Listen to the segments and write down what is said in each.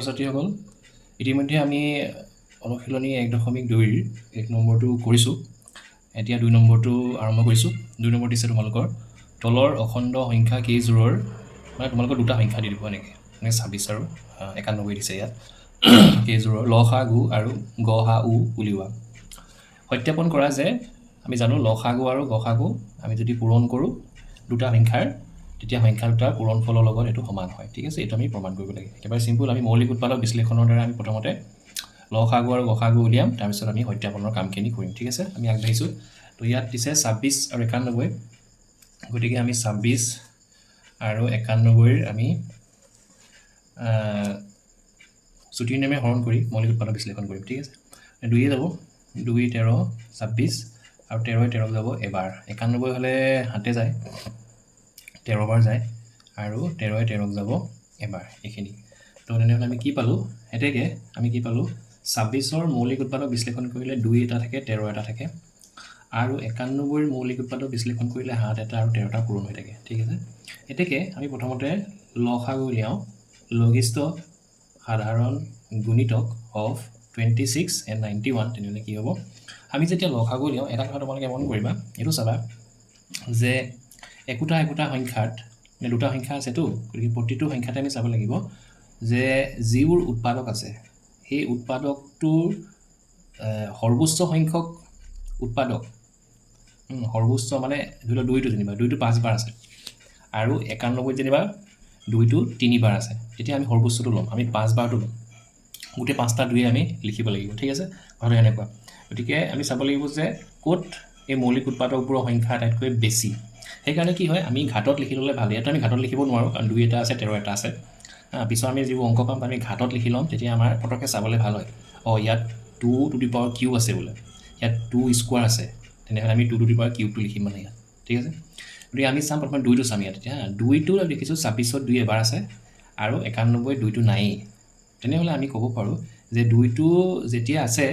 ছাত্ৰীসকল ইতিমধ্যে আমি অনুশীলনী 1.2ৰ 1 নম্বৰটো কৰিছোঁ। এতিয়া 2 নম্বৰটো আৰম্ভ কৰিছোঁ। 2 নম্বৰ দিছে তোমালোকৰ তলৰ অখণ্ড সংখ্যা কেইযোৰৰ মানে তোমালোকৰ দুটা সংখ্যা দি দিব এনেকৈ 26 আৰু 91 দিছে ইয়াত কেইযোৰৰ লসাগু আৰু গসাউ উলিওৱা। সত্যাপন কৰা যে আমি জানো লসাগু আৰু গসাগু আমি যদি পূৰণ কৰোঁ দুটা সংখ্যাৰ তেতিয়া সংখ্যা দুটাৰ পূৰণফলৰ লগত এইটো সমান হয়। ঠিক আছে, এইটো আমি প্ৰমাণ কৰিব লাগে। একেবাৰে চিম্পুল। আমি মৌলিক উৎপাদক বিশ্লেষণৰ দ্বাৰা আমি প্ৰথমতে লসাগু আৰু গসাগু উলিয়াম, তাৰপিছত আমি সত্যাপনৰ কামখিনি কৰিম। ঠিক আছে, আমি আগবাঢ়িছোঁ। তো ইয়াত দিছে 26 আৰু 91, গতিকে আমি 26 আৰু 91ৰ আমি চুটিৰ নেমে হৰণ কৰি মৌলিক উৎপাদক বিশ্লেষণ কৰিম। ঠিক আছে, 2 যাব 2 13 26 আৰু 13 13 যাব এবাৰ। 91 হ'লে 7 যায় 13 বাৰ যায় আৰু 13 13 যাব এবাৰ এইখিনি। তো তেনেহ'লে আমি কি পালোঁ, এতেকে আমি কি পালোঁ 26ৰ মৌলিক উৎপাদক বিশ্লেষণ কৰিলে 2 এটা থাকে 13 এটা থাকে আৰু 91ৰ মৌলিক উৎপাদক বিশ্লেষণ কৰিলে 7 এটা আৰু 13টা পূৰণ হৈ থাকে। ঠিক আছে, এতেকে আমি প্ৰথমতে লসাগু উলিয়াওঁ। লঘিষ্ঠ সাধাৰণ গুণিতক অফ 26 and 91, তেনেহ'লে কি হ'ব, আমি যেতিয়া লসাগু উলিয়াওঁ এটা কথা তোমালোকে মন কৰিবা, এইটো চাবা যে একোটা সংখ্যাত দুটা সংখ্যা আছেতো, গতিকে প্ৰতিটো সংখ্যাতে আমি চাব লাগিব যে যিবোৰ উৎপাদক আছে সেই উৎপাদকটোৰ সৰ্বোচ্চ সংখ্যক উৎপাদক সৰ্বোচ্চ মানে ধৰি লওক 2টো যেনিবা 2টো 5 বাৰ আছে আৰু 91 যেনিবা 2টো 3 বাৰ আছে, তেতিয়া আমি সৰ্বোচ্চটো ল'ম, আমি 5 বাৰটো ল'ম, গোটেই 5টা 2 আমি লিখিব লাগিব। ঠিক আছে, কথাটো এনেকুৱা। গতিকে আমি চাব লাগিব যে ক'ত এই মৌলিক উৎপাদকবোৰৰ সংখ্যা আটাইতকৈ বেছি। সেইকাৰণে কি হয়, আমি ঘাটত লিখি ল'লে ভাল। ইয়াতো আমি ঘাটত লিখিব নোৱাৰোঁ কাৰণ 2 এটা আছে 13 এটা আছে। পিছত আমি যিবোৰ অংক পাম আমি ঘাটত লিখি ল'ম, তেতিয়া আমাৰ পটককৈ চাবলৈ ভাল হয়। ইয়াত 2 টু দি পাৱাৰ কিউব আছে বোলে, ইয়াত 2 স্কোৱাৰ আছে, তেনেহ'লে আমি 2 টু দি পাৱাৰ কিউবটো লিখিম মানে ইয়াত। ঠিক আছে, গতিকে আমি চাম প্ৰথমে 2টো চাম ইয়াত। এতিয়া 2টো দেখিছোঁ 26ত 2 এবাৰ আছে আৰু 91 2টো নায়েই, তেনেহ'লে আমি ক'ব পাৰোঁ যে 2টো যেতিয়া আছে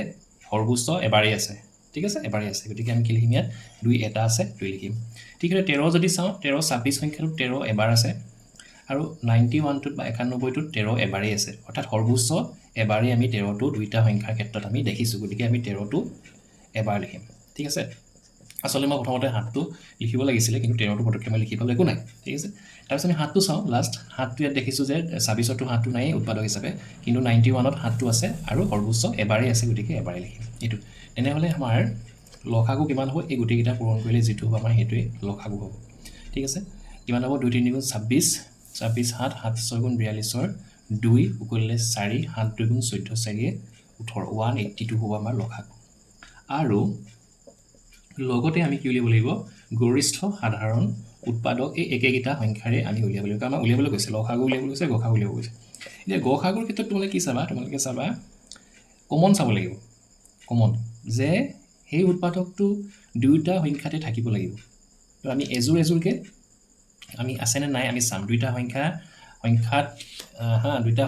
সৰ্বোচ্চ এবাৰেই আছে। ঠিক আছে, এবাৰেই আছে, গতিকে আমি কি লিখিম ইয়াত 2 এটা আছে 2 লিখিম। ঠিক আছে, 13 যদি চাওঁ 13 26 সংখ্যাটোত 13 এবাৰ আছে আৰু 91টোত বা 91টোত 13 এবাৰেই আছে, অৰ্থাৎ সৰ্বোচ্চ এবাৰেই আমি 13টো দুইটা সংখ্যাৰ ক্ষেত্ৰত আমি দেখিছোঁ, গতিকে আমি 13টো এবাৰ লিখিম। ঠিক আছে, আচলতে মই প্ৰথমতে 7টো লিখিব লাগিছিলে, কিন্তু 13টো পটককৈ মই লিখি পালোঁ, একো নাই। ঠিক আছে, তাৰপিছত আমি 7টো চাওঁ। লাষ্ট 7টো ইয়াত দেখিছোঁ যে 26তো 7টো নায়েই উৎপাদক হিচাপে, কিন্তু 91ত 7টো আছে আৰু সৰ্বোচ্চ এবাৰেই আছে, গতিকে এবাৰেই লিখিম এইটো। তেনেহ'লে আমাৰ লসাগু কিমান হ'ব, এই গোটেইকেইটা পূৰণ কৰিলে যিটো হ'ব আমাৰ সেইটোৱেই লসাগু হ'ব। ঠিক আছে, কিমান হ'ব 2 3 গুণ 26, 26 7 7 6 গুণ 42ৰ 2 উকলিলে 4, 7 2 গুণ 14 4 18, 182 হ'ব আমাৰ লসাগু। আৰু লগতে আমি কি উলিয়াব লাগিব, গৰিষ্ঠ সাধাৰণ উৎপাদক এই একেকেইটা সংখ্যাৰে আমি উলিয়াব লাগিব। আমাক উলিয়াবলৈ কৈছে লসাগু উলিয়াবলৈ কৈছে, গসাগু উলিয়াব কৈছে। এতিয়া গসাগুৰ ক্ষেত্ৰত তোমালোকে কি চাবা, তোমালোকে চাবা কমন চাব লাগিব। কমন যে সেই উৎপাদকটো দুয়োটা সংখ্যাতে থাকিব লাগিব। তো আমি এযোৰকৈ আমি আছেনে নাই আমি চাম। দুইটা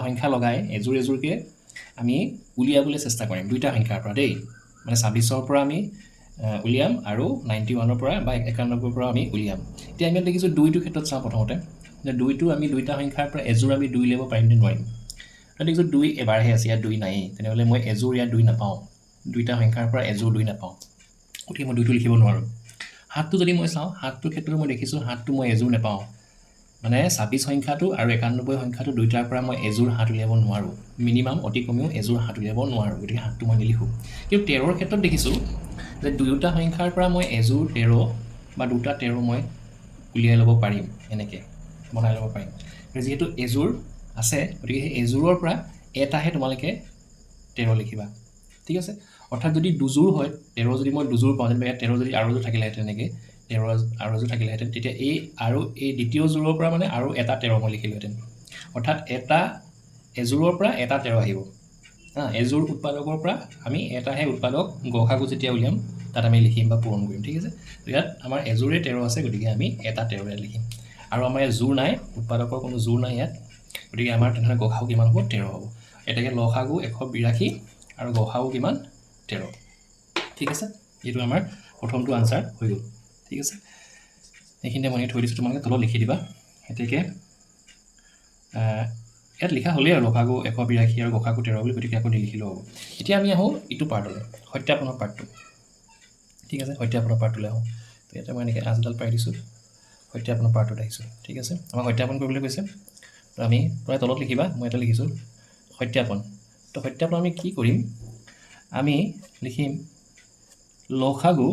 সংখ্যা লগাই এযোৰকৈ আমি উলিয়াবলৈ চেষ্টা কৰিম দুইটা সংখ্যাৰ পৰা দেই, মানে 26ৰ পৰা আমি উলিয়াম আৰু 91ৰ পৰা বা 91ৰ পৰা আমি উলিয়াম। এতিয়া আমি দেখিছোঁ 2টো ক্ষেত্ৰত চাওঁ প্ৰথমতে যে 2টো আমি দুইটা সংখ্যাৰ পৰা এযোৰ আমি 2 উলিয়াব পাৰিম নে নোৱাৰিম। দেখিছোঁ 2 এবাৰহে আছে, ইয়াত 2 নায়েই, তেনেহ'লে মই এযোৰ ইয়াত 2 নাপাওঁ, দুইটা সংখ্যাৰ পৰা এযোৰ 2 নাপাওঁ, গতিকে মই 2টো লিখিব নোৱাৰোঁ। 7টো যদি মই চাওঁ 7টোৰ ক্ষেত্ৰত মই দেখিছোঁ 7টো মই এযোৰ নাপাওঁ, মানে 26 সংখ্যাটো আৰু 91 সংখ্যাটো দুইটাৰ পৰা মই এযোৰ 7 উলিয়াব নোৱাৰোঁ, মিনিমাম অতি কমেও এযোৰ 7 উলিয়াব নোৱাৰোঁ, গতিকে 7টো মই নিলিখোঁ। কিন্তু 13ৰ ক্ষেত্ৰত দেখিছোঁ যে দুয়োটা সংখ্যাৰ পৰা মই এযোৰ 13 বা দুটা 13 মই উলিয়াই ল'ব পাৰিম, এনেকৈ বনাই ল'ব পাৰিম। যিহেতু এযোৰ আছে, গতিকে সেই এযোৰৰ পৰা এটাহে তোমালোকে 13 লিখিবা। ঠিক আছে, অৰ্থাৎ যদি দুযোৰ হয় 13 যদি মই দুযোৰ পাওঁ, যেনিবা ইয়াত 13 যদি আৰু এযোৰ থাকিলেহেঁতেন, এনেকৈ 13 আৰু এযোৰ থাকিলেহেঁতেন, তেতিয়া এই দ্বিতীয় যোৰৰ পৰা মানে আৰু এটা 13 মই লিখিলোহেঁতেন, অৰ্থাৎ এযোৰৰ পৰা এটা 13 আহিব। এযোৰ উৎপাদকৰ পৰা আমি এটাহে উৎপাদক গসাগু যেতিয়া উলিয়াম তাত আমি লিখিম বা পূৰণ কৰিম। ঠিক আছে, ইয়াত আমাৰ এযোৰে 13 আছে, গতিকে আমি এটা 13 ইয়াত লিখিম, আৰু আমাৰ ইয়াত জোৰ নাই, উৎপাদকৰ কোনো জোৰ নাই ইয়াত, গতিকে আমাৰ তেনেহ'লে গসাগু কিমান হ'ব 13 হ'ব। এতেকে লসাগু 182 আৰু গসাগু কিমান 13। ঠিক আছে, এইটো আমাৰ প্ৰথমটো আনচাৰ হৈ গ'ল। ঠিক আছে, এইখিনিতে মই থৈ দিছোঁ, তোমালোকে তলত লিখি দিবা। এতেকে ইয়াত লিখা হ'লেই আৰু লসাগু 182 আৰু গসাগু 13 বুলি, গতিকে আকৌ নিলিখিলেও হ'ব। এতিয়া আমি আহোঁ ইটো পাৰ্টলৈ, সত্যাপনৰ পাৰ্টটো। ঠিক আছে, সত্যাপনৰ পাৰ্টটোলৈ আহোঁ। তো ইয়াতে মই এনেকৈ আজডাল পাই দিছোঁ, সত্যাপনৰ পাৰ্টটোত আহিছোঁ। ঠিক আছে, আমাক সত্যাপন কৰিবলৈ কৈছে, তো আমি প্ৰায় তলত লিখিবা, মই এটা লিখিছোঁ সত্যাপন। তো সত্যাপন আমি কি কৰিম, আমি লিখিম লসাগু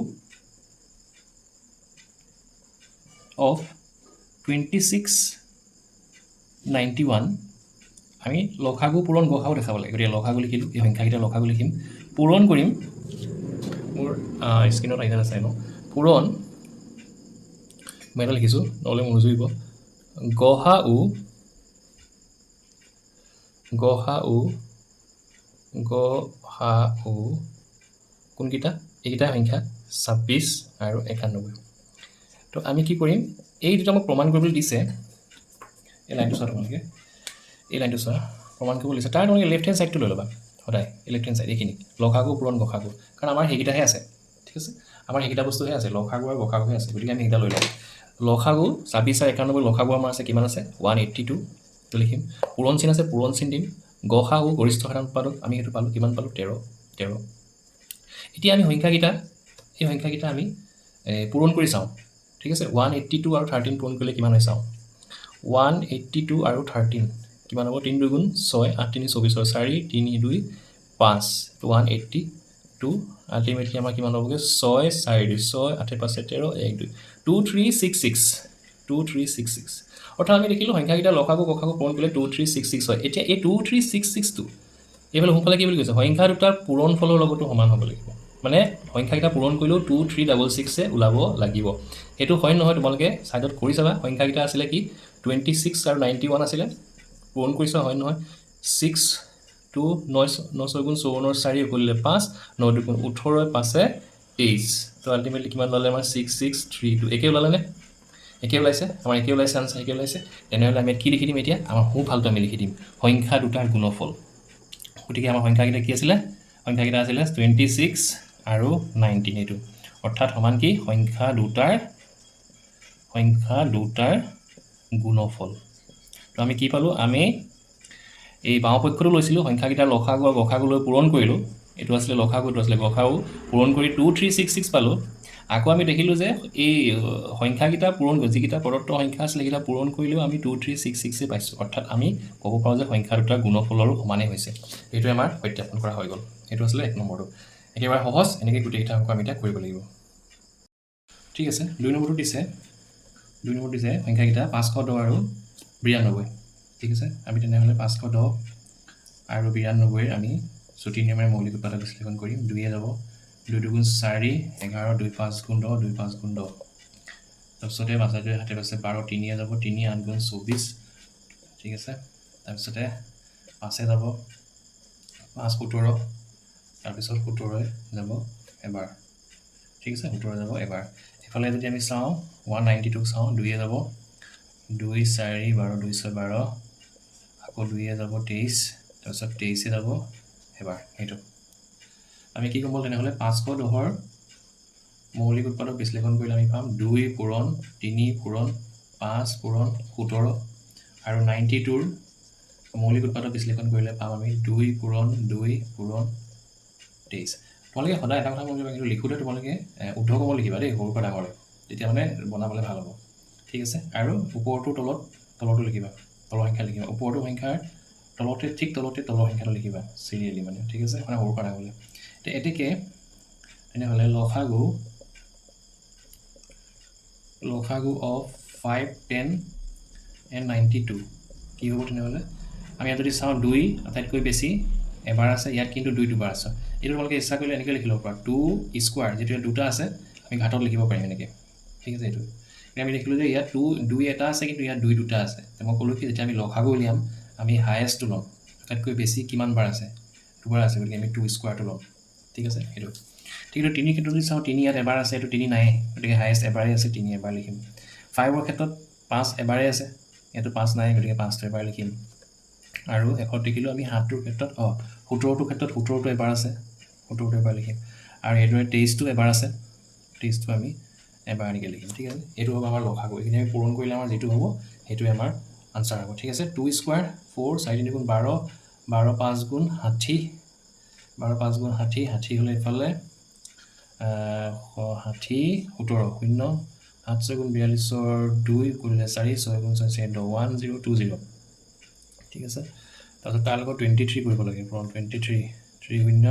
অফ 2691, আমি লসাগু পূৰণ গসাগু দেখাব লাগে, গতিকে লসাগু লিখিলোঁ, এই সংখ্যাকেইটা লসাগু লিখিম, পূৰণ কৰিম, মোৰ স্ক্ৰীণত আহি আছে ন, পূৰণ মই এটা লিখিছোঁ, নহ'লে মোৰ নুজুৰিব, গসাউ কোনকেইটা, এইকেইটা সংখ্যা 26 আৰু 91। তো আমি কি কৰিম, এই দুটা মোক প্ৰমাণ কৰিবলৈ দিছে, এই লাইনটো চোৱা তোমালোকে, এই লাইনটো চোৱা, প্ৰমাণ কৰিবলৈ দিছে, তাৰ তোমালোকে লেফ্ট হেণ্ড ছাইডটো লৈ ল'বা সদায়, এই লেফ্ট হেণ্ড ছাইড এইখিনি লসাগু পূৰণ গসাগু, কাৰণ আমাৰ সেইকেইটাহে আছে। ঠিক আছে, আমাৰ সেইকেইটা বস্তুহে আছে, লসাগু আৰু গসাগুহে আছে, গতিকে আমি সেইকেইটা লৈ লওঁ। লসাগু 26 আৰু 91, লসাগু আমাৰ আছে কিমান আছে 182, তো লিখিম, পূৰণ চিন আছে, পূৰণ চিন দিম, গসাগু গৰিষ্ঠ সাধাৰণ উৎপাদক আমি সেইটো পালোঁ, কিমান পালোঁ 13। এতিয়া আমি এই সংখ্যাকেইটা আমি পূৰণ কৰি চাওঁ। ঠিক আছে, 182 আৰু 13 পূৰণ কৰিলে কিমান হয় চাওঁ, 182 আৰু 13 কিমান হ'ব, 3 2 গুণ 6, 8 3 24, 4 3 2 5, 182 আল্টিমেটলি আমাৰ কিমান হ'বগৈ 6 4 2 6 8 5 13 1 2 2366, অৰ্থাৎ আমি দেখিলোঁ সংখ্যাকেইটা লসাগু গসাগু পূৰণ কৰিলে 2366 হয়। এতিয়া এই 2366টো এইফালে সোঁফালে কি বুলি কৈছে, সংখ্যা দুটাৰ পূৰণ ফলৰ লগতো সমান হ'ব লাগিব, মানে সংখ্যাকেইটা পূৰণ কৰিলেও 2366 ওলাব লাগিব। সেইটো হয় নহয় তোমালোকে ছাইডত কৰি চাবা, সংখ্যাকেইটা আছিলে কি 26 আৰু 91 আছিলে, পূৰণ কৰিছা হয় নহয়, 6 2 9 9 গুণ 54 4 কৰিলে 5 9 2 গুণ 18 5 23, তো আল্টিমেটলি কিমান ওলালে আমাৰ 6632, একে ওলালেনে, একে ওলাইছে, আমাৰ একে ওলাইছে, আনচাৰ একে ওলাইছে। তেনেহ'লে আমি কি লিখি দিম এতিয়া, আমাৰ সোঁফালটো আমি লিখি দিম সংখ্যা দুটাৰ গুণফল। গতিকে আমাৰ সংখ্যাকেইটা কি আছিলে, সংখ্যাকেইটা আছিলে 26 আৰু 19, এইটো অৰ্থাৎ সমান কি সংখ্যা দুটাৰ গুণফল। তো আমি কি পালোঁ, আমি এই বাওঁপক্ষটো লৈছিলোঁ, সংখ্যাকেইটাৰ লসাগু আৰু গসাগু লৈ পূৰণ কৰিলোঁ, এইটো আছিলে লসাগু, এইটো আছিলে গসাগু, পূৰণ কৰি 2366 পালোঁ। আকৌ আমি দেখিলোঁ যে এই সংখ্যাকেইটা পূৰণ কৰি, যিকেইটা প্ৰদত্ত সংখ্যা আছিলে সেইকেইটা পূৰণ কৰিলেও আমি 2366 পাইছোঁ, অৰ্থাৎ আমি ক'ব পাৰোঁ যে সংখ্যা দুটাৰ গুণফলৰো সমানেই হৈছে। এইটোৱে আমাৰ সত্যাপন কৰা হৈ গ'ল। এইটো আছিলে 1 নম্বৰটো, একেবাৰে সহজ, এনেকৈ গোটেইকেইটা অংক আমি এতিয়া কৰিব লাগিব। ঠিক আছে, 2 নম্বৰটো দিছে সংখ্যাকেইটা 510 আৰু 92। ঠিক আছে, আমি তেনেহ'লে 510 আৰু 92 আমি চুটি নিয়মেৰে মৌলিক উৎপাদক বিশ্লেষণ কৰিম। 2 যাব, 2 2 গুণ 4 11 2 5 গুণ 10 2 5 গুণ 10, তাৰপিছতে 5 2 7 5 12 3 যাব, 3 8 গুণ 24। ঠিক আছে, তাৰপিছতে 5 যাব, 5 17, তাৰপিছত 17 যাব এবাৰ। ঠিক আছে, 17 যাব এবাৰ। এফালে যদি আমি চাওঁ 192 চাওঁ, 2 যাব, 2 4 12 2 6 12, আকৌ 2 যাব 23, তাৰপিছত 23 যাব এবাৰ। সেইটো আমি কি ক'ম তেনেহ'লে 510ৰ মৌলিক উৎপাদক বিশ্লেষণ কৰিলে আমি পাম 2 পূৰণ 3 পূৰণ 5 পূৰণ 17, আৰু 92ৰ মৌলিক উৎপাদক বিশ্লেষণ কৰিলে পাম আমি 2 পূৰণ 2 পূৰণ 23। তোমালোকে সদায় এটা কথা মন কৰিবা, কিন্তু লিখোঁতে তোমালোকে ঊৰ্ধ্বকম লিখিবা দেই, সৰুৰ পৰা ডাঙৰলৈ, তেতিয়া মানে বনাবলৈ ভাল হ'ব। ঠিক আছে, আৰু ওপৰটো তলতো লিখিবা, তলৰ সংখ্যা লিখিবা, ওপৰটো সংখ্যাৰ তলতে ঠিক তলতে তলৰ সংখ্যাটো লিখিবা চিৰিয়েলি, মানে ঠিক আছে, মানে সৰুৰ পৰা ডাঙৰলৈ। এতেকে তেনেহ'লে লসাগু অফ 5 10 and 92 কি হ'ব তেনেহ'লে, আমি ইয়াত যদি চাওঁ 2 আটাইতকৈ বেছি এবাৰ আছে, ইয়াত কিন্তু 2 দুবাৰ আছে। এইটো তোমালোকে ইচ্ছা কৰিলে এনেকৈ লিখি ল'ব পাৰা, 2 স্কোৱাৰ, যিটো ইয়াত 2টা আছে আমি ঘাটত লিখিব পাৰিম এনেকৈ। ঠিক আছে, এইটো আমি দেখিলোঁ যে ইয়াত 2 এটা আছে, কিন্তু ইয়াত 2 দুটা আছে। মই ক'লোঁ কি যেতিয়া আমি লসাগু উলিয়াম আমি হায়েষ্টটো ল'ম, আটাইতকৈ বেছি কিমান বাৰ আছে, দুবাৰ আছে, গতিকে আমি 2 স্কোৱাৰটো ল'ম। ঠিক আছে, সেইটো ঠিক আছে। 3 ক্ষেত্ৰত যদি চাওঁ 3 ইয়াত এবাৰ আছে, এইটো 3 নাই, গতিকে হায়েষ্ট এবাৰেই আছে, 3 এবাৰ লিখিম। 5ৰ ক্ষেত্ৰত 5 এবাৰেই আছে, ইয়াতো 5 নাই, গতিকে 5টো এবাৰ লিখিম। আৰু শেষত দেখিলোঁ আমি 7টোৰ ক্ষেত্ৰত 17টোৰ ক্ষেত্ৰত 17টো এবাৰ আছে, 17টো এবাৰ লিখিম। আৰু এইদৰে 23টো এবাৰ আছে, 23টো আমি এবাৰ এনেকৈ লিখিম। ঠিক আছে, এইটো হ'ব আমাৰ লসাগু। এইখিনি আমি পূৰণ কৰিলে আমাৰ যিটো হ'ব সেইটোৱে আমাৰ আনচাৰ হ'ব ঠিক আছে 2 স্কোৱাৰ 4 4 3 গুণ 12 12 5 গুণ 60 12 5 গুণ 60 60 হ'লে এইফালে 60 17 শূন্য 7 6 গুণ 42 2 কৰিলে 4 6 গুণ 6 1020 ঠিক আছে তাৰপিছত তাৰ লগত 23 কৰিব লাগে ফ্ৰম 23 3 শূন্য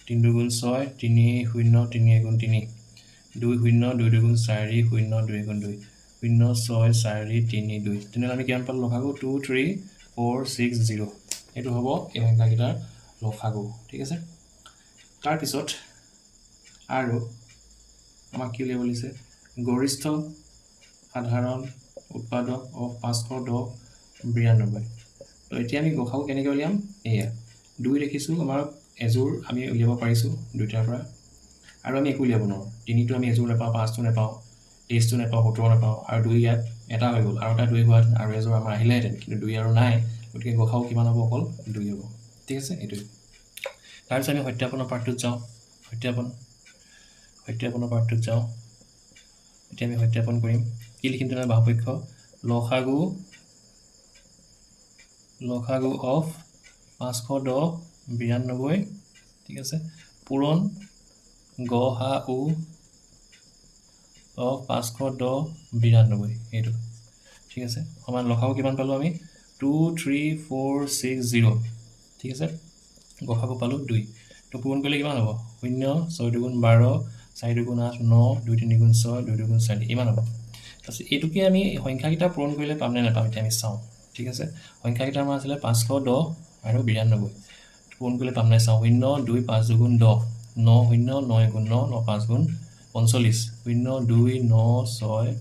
3 দুগুণ 6 3 শূন্য 3 গুণ 3 2 শূন্য 2 দুগুণ 4 শূন্য 2 গুণ 2 শূন্য 6 4 3 2 তেনেহ'লে আমি কিমান পালোঁ লসাগু 2 3 4 6 0 এইটো হ'ব এই সংখ্যাকেইটাৰ লসাগু ঠিক আছে তাৰপিছত আৰু আমাক কি উলিয়াব দিছে গৰিষ্ঠ সাধাৰণ উৎপাদক অফ 592 তো এতিয়া আমি লসাগু কেনেকৈ উলিয়াম এয়া 2 দেখিছোঁ আমাৰ এযোৰ আমি উলিয়াব পাৰিছোঁ দুইটাৰ পৰা আৰু আমি একো উলিয়াব নোৱাৰোঁ 3টো আমি এযোৰ নাপাওঁ 5টো নাপাওঁ 23টো নাপাওঁ 17 নাপাওঁ আৰু 2 ইয়াত এটা হৈ গ'ল আৰু এটা 2 হোৱাত আৰু এযোৰ আমাৰ আহিলেহেঁতেন কিন্তু 2 আৰু নাই গতিকে লসাগু কিমান হ'ব অকল 2 হ'ব ঠিক আছে এইটোৱে তাৰপিছত আমি সত্যাপনৰ পাৰ্টটোত যাওঁ সত্যাপনৰ পাৰ্টটোত যাওঁ এতিয়া আমি সত্যাপন কৰিম কি লিখিম তেনেহ'লে বাহুপক্ষ লসাগু অফ 592 ঠিক আছে পূৰণ গসাগু অফ 592 এইটো ঠিক আছে সমান লসাগু কিমান পালোঁ আমি 23460 ঠিক আছে গসাগু পালোঁ 2 তো পূৰণ কৰিলে কিমান হ'ব 0 6 দুগুণ 12 4 দুগুণ 8 9 2 3 গুণ 6 2 দুগুণ 4 ইমান হ'ব তাৰপিছত এইটোকে আমি সংখ্যাকেইটা পূৰণ কৰিলে পামনে নাপাম এতিয়া আমি চাওঁ ঠিক আছে সংখ্যাকেইটা আমাৰ আছিলে 510 আৰু 92 পূৰণ কৰিলে পাম নাই চাওঁ 0 2 5 দুগুণ 10 9 0 9 গুণ 9 9 5 গুণ 45 0 2 9 6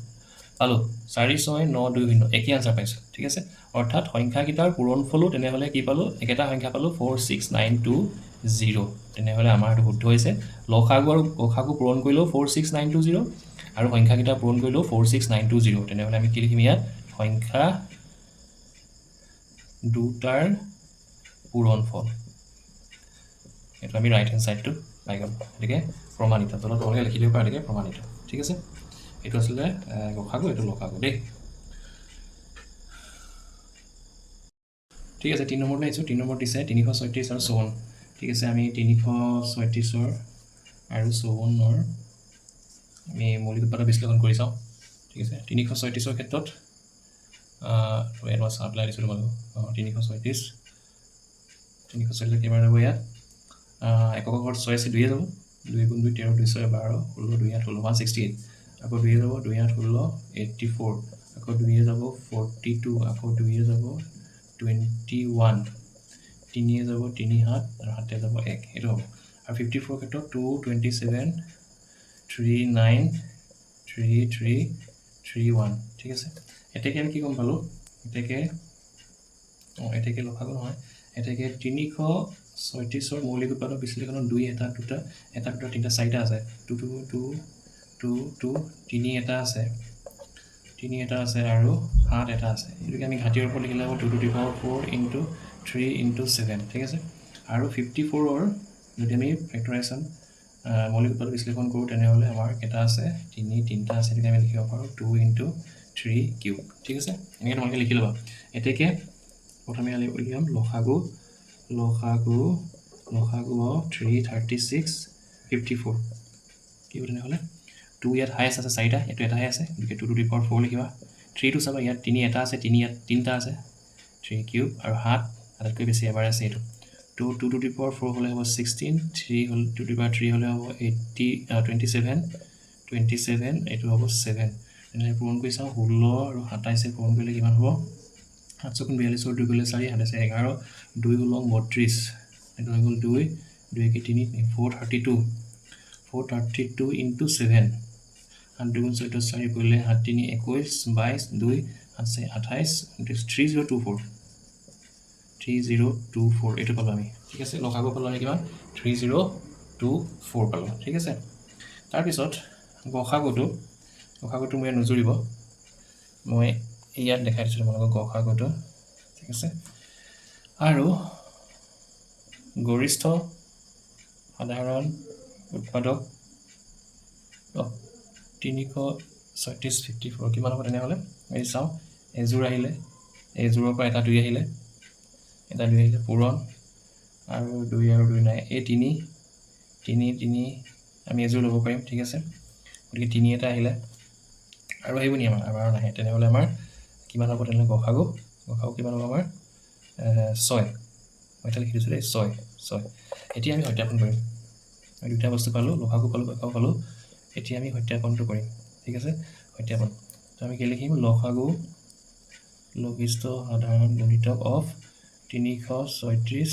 পালোঁ 4 6 9 2 0 একেই আনচাৰ পাইছোঁ ঠিক আছে অৰ্থাৎ সংখ্যাকেইটাৰ পূৰণফলো তেনেহ'লে কি পালোঁ একেটা সংখ্যা পালোঁ 46920 তেনেহ'লে আমাৰ এইটো শুদ্ধ হৈছে লসাগু আৰু গসাগু পূৰণ কৰিলেও 46920 আৰু সংখ্যাকেইটা পূৰণ কৰিলেও 46920 তেনেহ'লে আমি কি লিখিম ইয়াত সংখ্যা দুটাৰ পূৰণফল এইটো আমি ৰাইট হেণ্ড ছাইডটো পাই গ'লোঁ গতিকে প্ৰমাণিত তলত তোমালোকে লিখি দিব পাৰে প্ৰমাণিত ঠিক আছে এইটো আছিলে গসাগু এইটো লসাগু দেই ঠিক আছে 3 নম্বৰলৈ আহিছোঁ 3 নম্বৰ দিছে 336 আৰু 54 ঠিক আছে আমি 336 আৰু 54 আমি মৌলিক উৎপাদক বিশ্লেষণ কৰি চাওঁ ঠিক আছে 336 ক্ষেত্ৰত এডভান্স এপ্লাই দিছোঁ তোমালোকক 336 কেইবাৰ যাব ইয়াত একক ঘৰত 6 আছে 2 যাব 2 গুণ 2 13 2 6 12 16 2 8 16 168 আকৌ 2 যাব 2 8 16 84 আকৌ 2 যাব 42 আকৌ 2 যাব 21 3 যাব 3 7 আৰু 7 যাব 1 এইটো হ'ব আৰু 54 ক্ষেত্ৰত 2 27 39 33 31 ঠিক আছে এতেকে আমি কি গম পালোঁ এতেকে লসাগু নহয় এতেকে 336 মৌলিক উৎপাদক বিশ্লেষণত 2 এটা দুটা 3টা 4টা আছে 2 2 2 2 2 3 এটা আছে 3 এটা আছে আৰু 7 এটা আছে এইটোকে আমি ঘাটিৰ ওপৰত লিখিলে হ'ব 2 to the power 4 into 3 into 7 ঠিক আছে আৰু 54ৰ যদি আমি ফেক্টৰাইজেশ্যন মৌলিক উৎপাদক বিশ্লেষণ কৰোঁ তেনেহ'লে আমাৰ কেইটা আছে 3টা আছে এইটোকে আমি লিখিব পাৰোঁ 2 into 3 কিউব ঠিক আছে এনেকৈ তোমালোকে লিখি ল'বা এতেকে প্ৰথমে উলিয়াম লসাগু of 336 54 কি হ'ব তেনেহ'লে 2 ইয়াত হাইয়েষ্ট আছে 4টা এইটো এটাহে আছে গতিকে 2 to the power 4 লিখিবা 3 টো চাবা ইয়াত 3 এটা আছে 3 ইয়াত 3টা আছে 3 কিউব আৰু 7 আটাইতকৈ বেছি এবাৰ আছে এইটো 2 to the power 4 হ'লে হ'ব 16 3 হ'ল 2 to the power 3 হ'লে হ'ব 27 এইটো হ'ব 7 তেনেহ'লে পূৰণ কৰি চাওঁ 16 আৰু 27 পূৰণ কৰিলে কিমান হ'ব 7 গুণ 42 2 কৰিলে 4 7 11 2 হ'ল 32 এইটো হৈ গ'ল 2 2 কি 3 432 into 7 8 2 14 4 কৰিলে 7 3 21 22 2 7 28 3024 এইটো পালোঁ আমি ঠিক আছে লসাগু পালোঁ আমি কিমান 3024 পালোঁ ঠিক আছে তাৰপিছত গসাগুটো মই নুজুৰিব মই ইয়াত দেখাই দিছোঁ তোমালোকক গসাগুটো ঠিক আছে আৰু গৰিষ্ঠ সাধাৰণ উৎপাদক 336 54 কিমান হ'ব তেনেহ'লে এই চাওঁ এযোৰ আহিলে এইযোৰৰ পৰা এটা 2 আহিলে, পূৰণ আৰু 2 আৰু 2 নাই, এই 3 আমি এযোৰ ল'ব পাৰিম, ঠিক আছে। গতিকে 3 এটা আহিলে আৰু আহিব নি আমাৰ নাহে, তেনেহ'লে আমাৰ কিমান হ'ব? তেনেহ'লে গসাগু কিমান হ'ব আমাৰ? 6। মই এতিয়া লিখি দিছোঁ দেই, 6। এতিয়া আমি সত্যাপন কৰিম। আমি দুটা বস্তু পালোঁ, লসাগু পালোঁ, গসাগু পালোঁ। এতিয়া আমি সত্যাপনটো কৰিম, ঠিক আছে। সত্যাপন তো আমি কি লিখিম? লসাগু লঘিষ্ঠ সাধাৰণ গুণিতক অফ 336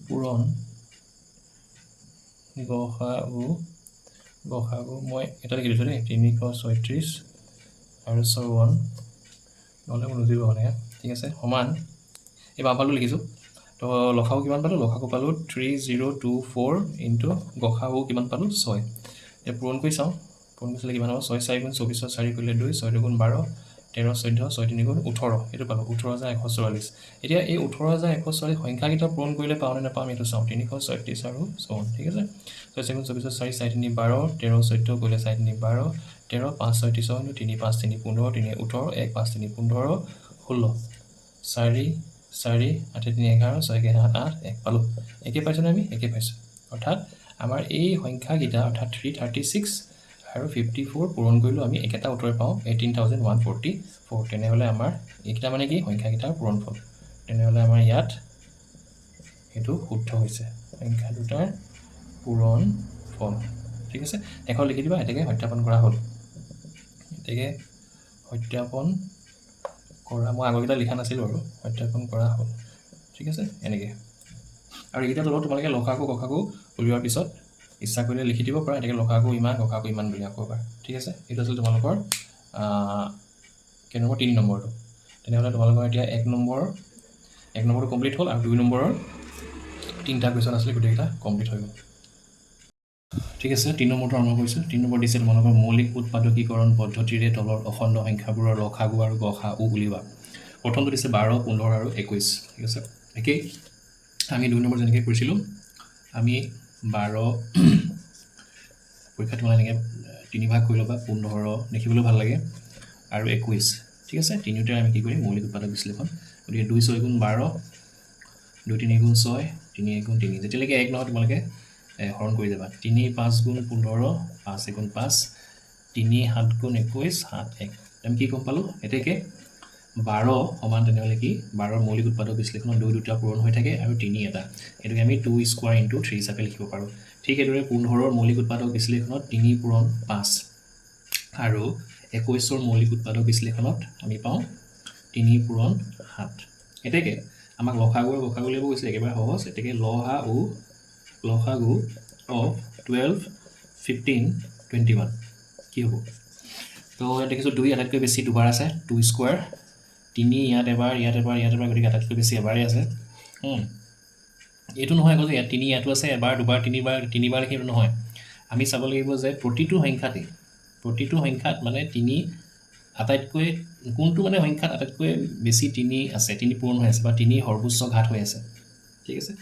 পূৰণ গসাগু মই এটা লিখি দিছোঁ দেই, 336 আৰু 54 নহ'লে মোৰ নুজুৰিব মানে, ঠিক আছে। সমান এই বামফালটো লিখিছোঁ। তো লসাগু কিমান পালোঁ? লসাগু পালোঁ 3024 ইনটু গসাগু কিমান পালোঁ? 6। এতিয়া পূৰণ কৰি চাওঁ, পূৰণ কৰি চালে কিমান হ'ব? 6 4 গুণ 24, 4 কৰিলে 2, 6 2 গুণ 12, 13 14, 6 3 গুণ 18, এইটো পালোঁ 18144। এতিয়া এই 18144 সংখ্যাকেইটা পূৰণ কৰিলে পাওঁ নে নাপাওঁ আমি এইটো চাওঁ। 336 আৰু 54, ঠিক আছে। 6 4 গুণ 24, 4 4 3 12, 13 14 কৰিলে 4 3 12, 13 5 6 30, 3 5 3 15, 3 18, 1 5 3 15, 16, 4 4 8 3 11, 6 7 8 1 পালোঁ। একে পাইছোঁনে আমি? একে পাইছোঁ। অৰ্থাৎ আমাৰ এই সংখ্যাকেইটা অৰ্থাৎ 336 আৰু 54 পূৰণ কৰিলোঁ আমি একেটা উত্তৰে পাওঁ, 18,144। তেনেহ'লে আমাৰ এইকেইটা মানে কি? সংখ্যাকেইটাৰ পূৰণফল। তেনেহ'লে আমাৰ ইয়াত সেইটো শুদ্ধ হৈছে, সংখ্যা দুটাৰ পূৰণফল, ঠিক আছে। এখন লিখি দিবা, এতেকে সত্যাপন কৰা হ'ল। এতেকে সত্যাপন কৰা, মই আগৰকেইটা লিখা নাছিলোঁ আৰু সত্যাপন কৰা হ'ল, ঠিক আছে। এনেকৈ আৰু এইকেইটা তলত তোমালোকে লসাগু গসাগু উলিওৱাৰ পিছত ইচ্ছা কৰিলে লিখি দিব পাৰা, এনেকৈ লসাগু ইমান গসাগু ইমান বুলি আকৌ এবাৰ, ঠিক আছে। এইটো আছিল তোমালোকৰ কেই নম্বৰ? 3 নম্বৰটো। তেনেহ'লে তোমালোকৰ এতিয়া 1 নম্বৰটো কমপ্লিট হ'ল আৰু 2 নম্বৰৰ 3টা কুৱেশ্যন আছিলে, গোটেইকেইটা কমপ্লিট হৈ গ'ল, ঠিক আছে। 3 নম্বৰটো আৰম্ভ কৰিছোঁ। 3 নম্বৰ দিছে তোমালোকৰ মৌলিক উৎপাদকীকৰণ পদ্ধতিৰে তলৰ অখণ্ড সংখ্যাবোৰৰ লসাগু আৰু গসাগু উলিওৱা। প্ৰথমটো দিছে 12, 15 আৰু 21, ঠিক আছে। একেই আমি 2 নম্বৰ যেনেকৈ কৰিছিলোঁ, আমি 12 পৰীক্ষাত তোমালোকে এনেকৈ 3 ভাগ কৰি ল'বা, 15 দেখিবলৈও ভাল লাগে আৰু 21, ঠিক আছে। তিনিওটাই আমি কি কৰিম? মৌলিক উৎপাদক বিশ্লেষণ। গতিকে 2 6 গুণ 12, 2 3 গুণ 6, 3 1 গুণ 3, যেতিয়ালৈকে 1 নহয় তোমালোকে হৰণ কৰি যাবা। 3 5 গুণ 15, 5 1 গুণ 5, 3 7 গুণ 21, 7 1। আমি কি গম পালোঁ? এতেকে 12 সমান তেনেহ'লে কি? 12ৰ মৌলিক উৎপাদক বিশ্লেষণত 2 2টা পূৰণ হৈ থাকে আৰু 3 এটা, সেইটোকে আমি 2 স্কোৱাৰ ইনটু 3 হিচাপে লিখিব পাৰোঁ। ঠিক এইদৰে 15ৰ মৌলিক উৎপাদক বিশ্লেষণত 3 পূৰণ 5 আৰু 21ৰ মৌলিক উৎপাদক বিশ্লেষণত আমি পাওঁ 3 পূৰণ 7। এতেকে আমাক লসাগু আৰু গসাগু উলিয়াব গৈছে, একেবাৰে সহজ। এতেকে লসাগু অফ 12, 15, 21 কি হ'ব? তো ইয়াত দেখিছোঁ 2 আটাইতকৈ বেছি দুবাৰ আছে, 2 স্কোৱাৰ, 3 ইয়াত এবাৰ, ইয়াত এবাৰ, ইয়াত এবাৰ, গতিকে আটাইতকৈ বেছি এবাৰেই আছে। এইটো নহয় আকৌ যে ইয়াত 3 ইয়াতো আছে, এবাৰ দুবাৰ তিনিবাৰ লিখি এইটো নহয়। আমি চাব লাগিব যে প্ৰতিটো সংখ্যাত মানে 3 আটাইতকৈ কোনটো মানে সংখ্যাত আটাইতকৈ বেছি 3 আছে, 3 পূৰণ হৈ আছে বা 3 সৰ্বোচ্চ ঘাত হৈ আছে, ঠিক আছে।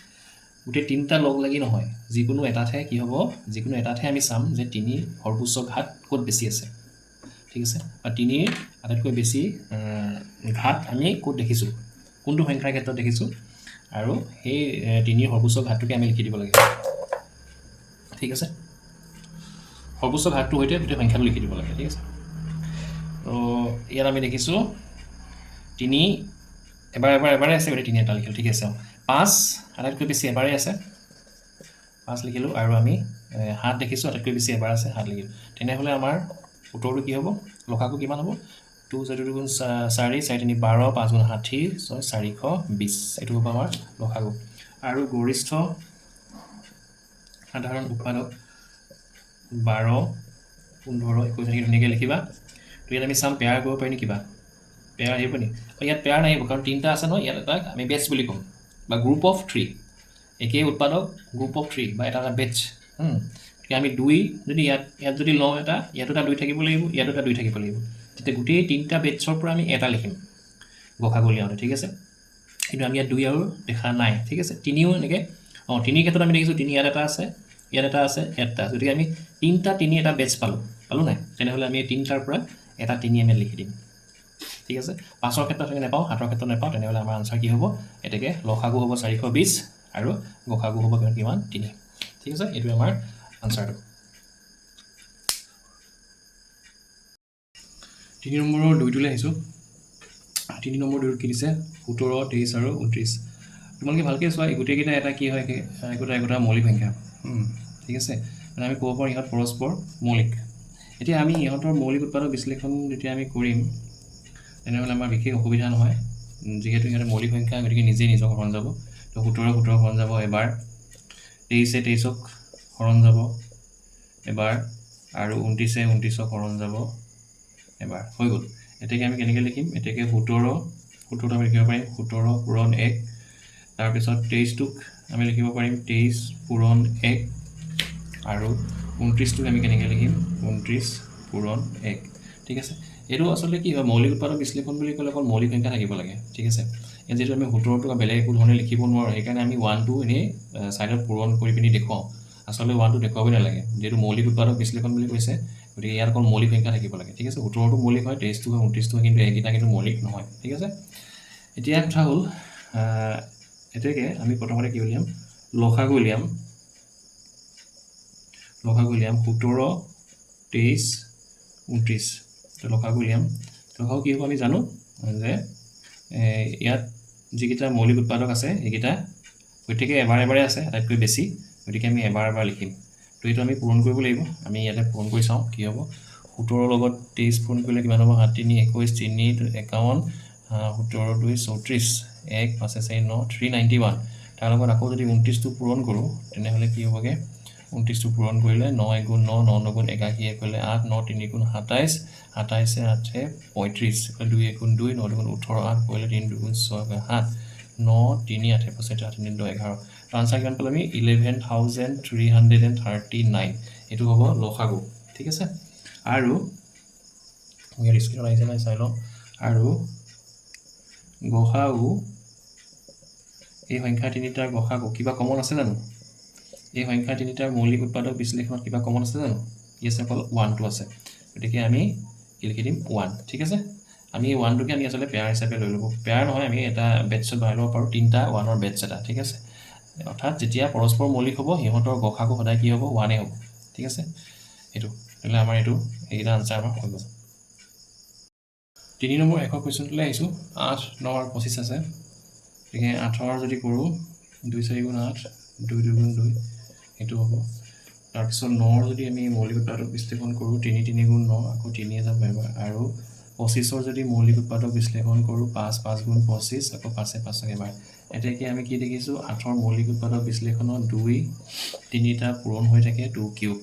গোটেই 3টা লগ লাগি নহয়, যিকোনো এটাতহে কি হ'ব? যিকোনো এটাতহে আমি চাম যে 3 সৰ্বোচ্চ ঘাত ক'ত বেছি আছে, ঠিক আছে। বা 3 আটাইতকৈ বেছি ঘাত আমি ক'ত দেখিছোঁ, কোনটো সংখ্যাৰ ক্ষেত্ৰত দেখিছোঁ, আৰু সেই 3 সৰ্বোচ্চ ঘাতটোকে আমি লিখি দিব লাগে, ঠিক আছে। সৰ্বোচ্চ ঘাতটোৰ সৈতে গোটেই সংখ্যাটো লিখি দিব লাগে, ঠিক আছে। তো ইয়াত আমি দেখিছোঁ 3 এবাৰে আছে, গতিকে 3 এটা লিখিলোঁ, ঠিক আছে। 5 আটাইতকৈ বেছি এবাৰেই আছে, 5 লিখিলোঁ। আৰু আমি 7 দেখিছোঁ আটাইতকৈ বেছি এবাৰ আছে, 7 লিখিলোঁ। তেনেহ'লে আমাৰ উত্তৰটো কি হ'ব? লসাগু কিমান হ'ব? 2 4 গুণ 4, 4 3 12, 5 গুণ 60, 6 420, এইটো হ'ব আমাৰ লসাগু। আৰু গৰিষ্ঠ সাধাৰণ উৎপাদক 12, 15, 21 ধুনীয়াকৈ লিখিবা। তো ইয়াত আমি চাম পেয়াৰ কৰিব পাৰি নি? কিবা পেয়াৰ আহিব নি? ইয়াত পেয়াৰ নাহিব, কাৰণ 3টা আছে নহয়। ইয়াত এটাক আমি বেটছ বুলি ক'ম, বা গ্ৰুপ অফ 3, একেই উৎপাদক গ্ৰুপ অফ 3 বা এটা বেটছ। গতিকে আমি 2 যদি ইয়াত যদি লওঁ, ইয়াতো এটা 2 থাকিব লাগিব, ইয়াতো এটা 2 থাকিব লাগিব। তেতিয়া গোটেই 3টা বেটছৰ পৰা আমি এটা লিখিম গসাগু উলিয়াওঁতে, ঠিক আছে। কিন্তু আমি ইয়াত 2 আৰু দেখা নাই, ঠিক আছে। 3ও এনেকৈ 3ৰ ক্ষেত্ৰত আমি দেখিছোঁ 3 ইয়াত এটা আছে, ইয়াত এটা আছে, ইয়াত এটা আছে। গতিকে আমি 3 এটা বেটছ পালোঁ নাই? তেনেহ'লে আমি 3টাৰ পৰা এটা 3 আমি লিখি দিম, ঠিক আছে। ঠিক আছে 5ৰ ক্ষেত্ৰত যদি নাপাওঁ 7ৰ ক্ষেত্ৰত নাপাওঁ তেনেহ'লে আমাৰ আনচাৰ কি হ'ব এতেকে লসাগু হ'ব 420 আৰু গসাগু হ'ব কিমান 3 ঠিক আছে এইটো আমাৰ আনচাৰটো 3 নম্বৰৰ 2টোলৈ আহিছোঁ 3 নম্বৰ 2 কি দিছে 17 23 আৰু 29 তোমালোকে ভালকৈ চোৱা এই গোটেইকেইটা এটা কি হয় একোটা মৌলিক সংখ্যা ঠিক আছে মানে আমি ক'ব পাৰোঁ ইহঁত পৰস্পৰ মৌলিক এতিয়া আমি ইহঁতৰ মৌলিক উৎপাদক বিশ্লেষণ যেতিয়া আমি কৰিম তেনেহ'লে আমাৰ বিশেষ অসুবিধা নহয় যিহেতু ইহঁতে মৌলিক সংখ্যা গতিকে নিজেই নিজক হৰণ যাব তো 17 হৰণ যাব এবাৰ 23 23ক হৰণ যাব এবাৰ আৰু 29 29ক হৰণ যাব এবাৰ হৈ গ'ল এতেকে আমি কেনেকৈ লিখিম এতেকে 17 আমি লিখিব পাৰিম 17 পূৰণ 1 তাৰপিছত 23টোক আমি লিখিব পাৰিম 23 পূৰণ 1 আৰু 29টোক আমি কেনেকৈ লিখিম 29 পূৰণ 1 ঠিক আছে এইটো আচলতে কি হয় মৌলিক উৎপাদক বিশ্লেষণ বুলি ক'লে অকল মৌলিক সংখ্যা থাকিব লাগে ঠিক আছে যিহেতু আমি 17টোক বেলেগ একো ধৰণে লিখিব নোৱাৰোঁ সেইকাৰণে আমি 1টো এনেই ছাইডত পূৰণ কৰি পিনি দেখুৱাওঁ আচলতে 1টো দেখুৱাবই নালাগে যিহেতু মৌলিক উৎপাদক বিশ্লেষণ বুলি কৈছে গতিকে ইয়াত অকল মৌলিক সংখ্যা থাকিব লাগে ঠিক আছে 17টো মৌলিক হয় 23টো হয় 29টো কিন্তু এইকেইটা কিন্তু মৌলিক নহয় ঠিক আছে এতিয়া কথা হ'ল এতেকে আমি প্ৰথমতে কি উলিয়াম লসাগু উলিয়াম 17 23 29 তো লসাগু উলিয়াম লসাগু কি হ'ব আমি জানো যে ইয়াত যিকেইটা মৌলিক উৎপাদক আছে এইকেইটা গতিকে এবাৰে আছে আটাইতকৈ বেছি গতিকে আমি এবাৰ লিখিম তো এইটো আমি পূৰণ কৰিব লাগিব আমি ইয়াতে পূৰণ কৰি চাওঁ কি হ'ব 17 লগত 23 পূৰণ কৰিলে কিমান হ'ব 7 3 21 3 51 17 2 34 1 5 4 9 391 তাৰ লগত আকৌ যদি 29টো পূৰণ কৰোঁ তেনেহ'লে কি হ'বগে 29টো পূৰণ কৰিলে 9 1 গুণ 9 9 9 গুণ 81 কৰিলে 8 9 3 গুণ 27 27 8 35 2 1 গুণ 2 9 গুণ 18 8 কৰিলে 3 2 গুণ 6 7 9 3 8 85 8 3 11 তো আনচাৰ কিমান পালোঁ আমি 11339 এইটো হ'ব লসাগু ঠিক আছে আৰু ইয়াৰ স্ক্ৰীনত আহিছে নাই চাই লওঁ আৰু গসাগু এই সংখ্যা তিনিটাৰ গসাগু কিবা কমন আছে জানো এই সংখ্যা তিনিটাৰ মৌলিক উৎপাদক বিশ্লেষণত কিবা কমন আছে জানো ইয়েছ অকল 1টো আছে গতিকে আমি কি লিখি দিম 1 ঠিক আছে আমি 1টোকে আমি আচলতে পেয়াৰ হিচাপে লৈ ল'ব পেয়াৰ নহয় আমি এটা বেটছত ভৰাই ল'ব পাৰোঁ 3টা 1ৰ বেটছ এটা ঠিক আছে অৰ্থাৎ যেতিয়া পৰস্পৰ মৌলিক হ'ব সিহঁতৰ গসাগু সদায় কি হ'ব 1 হ'ব ঠিক আছে এইটো তেতিয়াহ'লে আমাৰ এইকেইটা আনচাৰ আমাৰ হৈ গ'ল 3 নম্বৰ এশ কুৱেশ্যনটোলৈ আহিছোঁ 8 9 আৰু 25 আছে গতিকে 8ৰ যদি কৰোঁ 2 4 গুণ 8 2 2 গুণ 2 সেইটো হ'ব তাৰপিছত 9ৰ যদি আমি মৌলিক উৎপাদক বিশ্লেষণ কৰোঁ 3 3 গুণ 9 আকৌ 3 যাব এবাৰ আৰু 25ৰ যদি মৌলিক উৎপাদক বিশ্লেষণ কৰোঁ 5 5 গুণ 25 আকৌ 5 5 এবাৰ এতেকে আমি কি দেখিছোঁ 8ৰ মৌলিক উৎপাদক বিশ্লেষণত 2 3টা পূৰণ হৈ থাকে 2 কিউব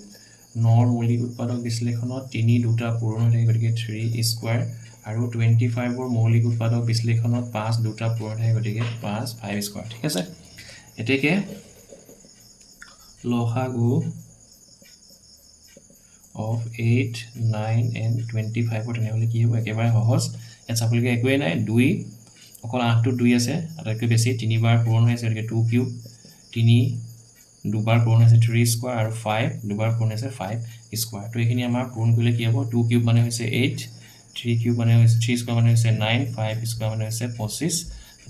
9ৰ মৌলিক উৎপাদক বিশ্লেষণত 3 2টা পূৰণ হৈ থাকে গতিকে 3 স্কোৱাৰ আৰু 25ৰ মৌলিক উৎপাদক বিশ্লেষণত 5 2টা পূৰণ থাকে গতিকে 5 5 স্কোৱাৰ ঠিক আছে এতেকে লসাগু of 8 9 and 25 তেনেহ'লে কি হ'ব একেবাৰে সহজ ইয়াত চাবলগীয়া একোৱেই নাই 2 অকল 8টো 2 আছে আটাইতকৈ বেছি 3 বাৰ পূৰণ হৈছে গতিকে 2 কিউব 3 দুবাৰ পূৰণ হৈছে 3 স্কোৱাৰ আৰু 5 দুবাৰ পূৰণ হৈছে 5 স্কোৱাৰ তো এইখিনি আমাৰ পূৰণ কৰিলে কি হ'ব 2 কিউব মানে হৈছে 8 3 কিউব মানে হৈছে 3 স্কোৱাৰ মানে হৈছে 9 5 স্কোৱাৰ মানে হৈছে 25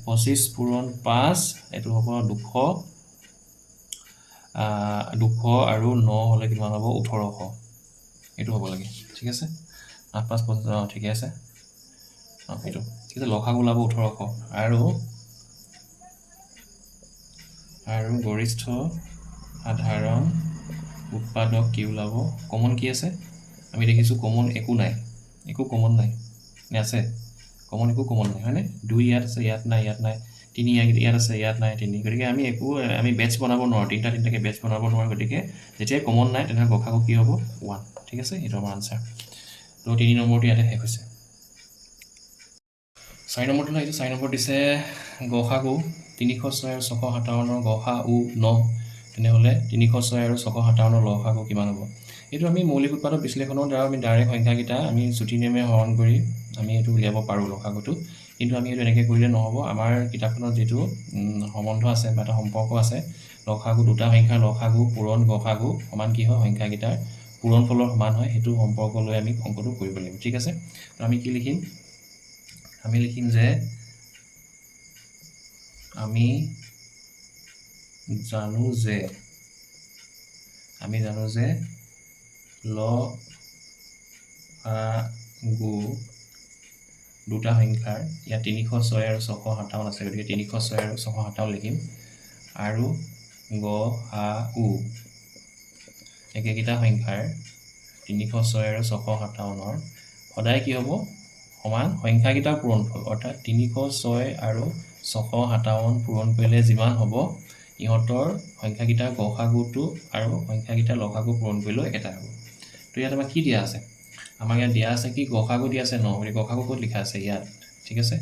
25 পূৰণ 5 এইটো হ'ব 200 আৰু 9 হ'লে কিমান হ'ব 1800 এইটো হ'ব লাগে ঠিক আছে 8 5 25 ঠিকে আছে এইটো ঠিক আছে লসাগু ওলাব 1800 আৰু গৰিষ্ঠ সাধাৰণ উৎপাদক কি ওলাব কমন কি আছে আমি দেখিছোঁ কমন একো নাই একো কমন নাই নে আছে কমন একো কমন নাই হয়নে 2 ইয়াত আছে ইয়াত নাই 3 ইয়াত আছে ইয়াত নাই 3 গতিকে আমি বেটছ বনাব নোৱাৰোঁ তিনিটাকে বেটছ বনাব নোৱাৰোঁ গতিকে যেতিয়াই কমন নাই তেনেহ'লে গসাগু কি হ'ব 1 ঠিক আছে এইটো আমাৰ আনচাৰ তো 3 নম্বৰটো ইয়াতে শেষ হৈছে 4 নম্বৰটো আহিছে 4 নম্বৰ দিছে গসাগু 306 আৰু 657 গসাগু 9 তেনেহ'লে 306 আৰু 657 লসাগু কিমান হ'ব এইটো আমি মৌলিক উৎপাদক বিশ্লেষণৰ দ্বাৰা আমি ডাইৰেক্ট সংখ্যাকেইটা আমি জুতি নেমে হৰণ কৰি আমি এইটো উলিয়াব পাৰোঁ লসাগুটো কিন্তু আমি এইটো এনেকৈ কৰিলে নহ'ব আমাৰ কিতাপখনত যিটো সম্বন্ধ আছে বা এটা সম্পৰ্ক আছে লসাগু দুটা সংখ্যাৰ লসাগু পূৰণ গসাগু সমান কি হয় সংখ্যাকেইটাৰ পূৰণফলৰ সমান হয় সেইটো সম্পৰ্ক লৈ আমি অংকটো কৰিব লাগিব ঠিক আছে তো আমি কি লিখিম আমি লিখিম যে আমি জানো যে লসাগু দুটা সংখ্যাৰ ইয়াত 306 আৰু 657 আছে গতিকে 306 আৰু 657 লিখিম আৰু গসাগু একেকেইটা সংখ্যাৰ 306 আৰু 657ৰ সদায় কি হ'ব সমান সংখ্যাকেইটা পূৰণফল অৰ্থাৎ 306 আৰু 657 পূৰণ কৰিলে যিমান হ'ব ইহঁতৰ সংখ্যাকেইটা গসাগুটো আৰু সংখ্যাকেইটা লসাগু পূৰণ কৰিলেও একেটা হ'ব তো ইয়াত আমাক কি দিয়া আছে আমাক ইয়াত দিয়া আছে কি গসাগু দিয়া আছে 9 গতিকে গসাগু ক'ত লিখা আছে ইয়াত ঠিক আছে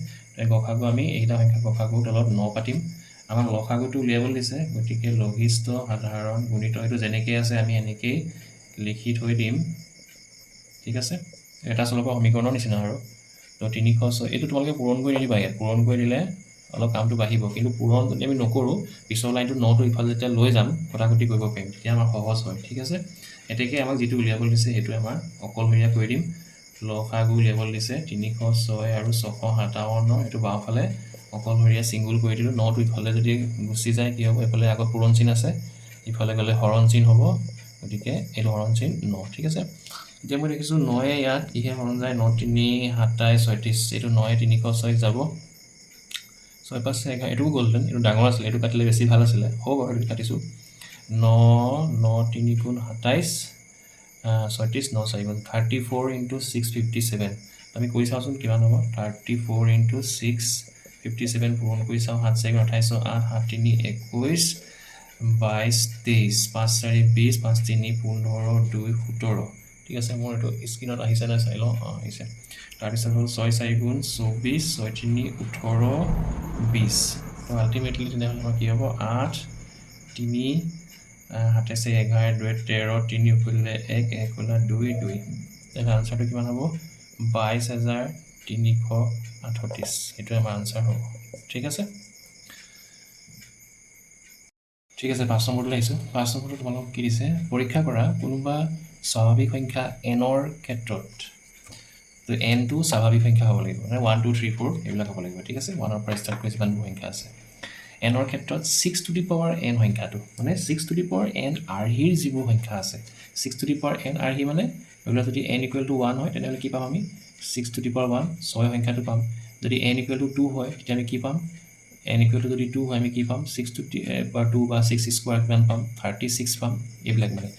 গসাগু আমি এইটা সংখ্যা গসাগু তলত 9 পাতিম আমাক লসাগুটো উলিয়াবলৈ দিছে গতিকে লঘিষ্ঠ সাধাৰণ গুণিত এইটো যেনেকৈ আছে আমি এনেকৈ লিখি থৈ দিম ঠিক আছে এটা চলকৰ সমীকৰণৰ নিচিনা আৰু তো 306 এইটো তোমালোকে পূৰণ কৰি নিদিবা ইয়াত পূৰণ কৰি দিলে অলপ কামটো বাঢ়িব কিন্তু পূৰণ যদি আমি নকৰোঁ পিছৰ লাইনটো 9টো ইফালে যেতিয়া লৈ যাম কটাকটি কৰিব পাৰিম তেতিয়া আমাৰ সহজ হয় ঠিক আছে এতেকে আমাক যেটো উলিয়াবলৈ দিছে হেতু আমাৰ অকলহৰীয়া কৰি দিম লসাগু উলিয়াবলৈ দিছে 306 আৰু 657 এটো বাওফালে অকলহৰীয়া সিঙ্গল কৰি দিলো 9টো ইফালে যদি গুচি যায় কি হ'ব ইফালে আগত পূৰণ চিন আছে ইফালে গলে হৰণ চিন হ'ব গতিকে এটো হৰণ চিন 9 ঠিক আছে এতিয়া মই দেখিছো 9 ইয়াত কিহে হৰণ যায় 9 3 27 36 এটো 9 306 যাব 6 5 11 এটো গোল্ডেন এটো ডাঙৰ আছিল এটো কাটিলে বেছি ভাল আছিল হ'ব আৰু কাটিছো 9 9 3 গুণ 27 36 9 4 গুণ 34 into 657 আমি কই চাওচোন কিমান হ'ব 34 into 657 পূৰণ কৰি চাও 7 4 28 8 7 3 21 22 23 5 4 20 5 3 15 2 17 ঠিক আছে মোৰ এটো স্ক্ৰিনত আহিছে না চাই লও আহিছে তাৰ পিছত হল 6 4 গুণ 24 6 3 18 20 তো আলটিমেটলি তেনেহলে আমাৰ কি হ'ব 8 3 হাতে সে 11 2 13 3 উফিলে 1 1 হলা 2 2 এর আনসারটো কিমান হ'ব 22338 এটো আমাৰ আনসাৰ হ'ব ঠিক আছে 5 নম্বৰটো লাইছো 5 নম্বৰটো তোমালোক কি দিছে পৰীক্ষা কৰা কোনোবা স্বাভাৱিক সংখ্যা n ৰ ক্ষেত্ৰত তো n টো স্বাভাৱিক সংখ্যা হ'ব লাগিব মানে 1 2 3 4 এইবিলাক হ'ব লাগিব ঠিক আছে 1 ৰ পৰা ষ্টাৰ্ট কৰি যিমান সংখ্যা আছে n ৰ ক্ষেত্ৰত 6 to the power n সংখ্যাটো মানে 6 to the power n আৰহিৰ যিবোৰ সংখ্যা আছে 6 to the power n আৰহি মানে এগুলা যদি n = 1 হয় তেনেহলে কি পাম আমি 6 to the power 1 6 সংখ্যাটো পাম যদি n = 2 হয় তেতিয়া আমি কি পাম n = যদি 2 হয় আমি কি পাম 6 to the power 2 বা 6 স্কয়ার কিমান পাম 36 পাম এইবিলাক মানে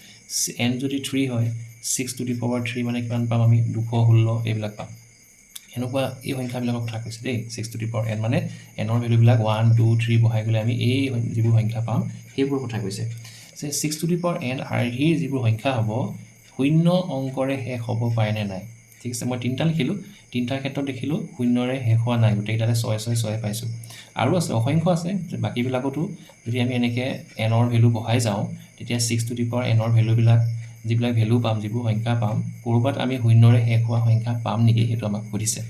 n যদি 3 হয় 6 to the power 3 মানে কিমান পাম আমি 216 এইবিলাক পাম এনেকুৱা এই সংখ্যাবিলাকৰ কথা কৈছে দেই 6 to the power n মানে n ৰ ভ্যালুবিলাক 1 2 3 বহাই গলে আমি এই যিবোৰ সংখ্যা পাম সেইবোৰ কথা কৈছে যে 6 to the power n আৰহিৰ যিবোৰ সংখ্যা হ'ব শূন্য অংকৰে শেষ হ'ব পাৰে নে নাই ঠিক আছে মই তিনটা লিখিলো তিনটাৰ ক্ষেত্ৰত দেখিলো শূন্যৰে শেষ হোৱা নাই গোটেইটাতে 6 6 6 পাইছো আৰু আছে অসংখ্য আছে বাকি বিলাকতো যদি আমি এনেকে n ৰ ভ্যালু বহাই যাও তেতিয়া 6 to the power n ৰ ভ্যালুবিলাক যিবিলাক ভ্যালু পাম যিবোৰ সংখ্যা পাম কৰবাত আমি শূন্যৰে শেষ হোৱা সংখ্যা পাম নেকি হেতু আমাক সুধিছে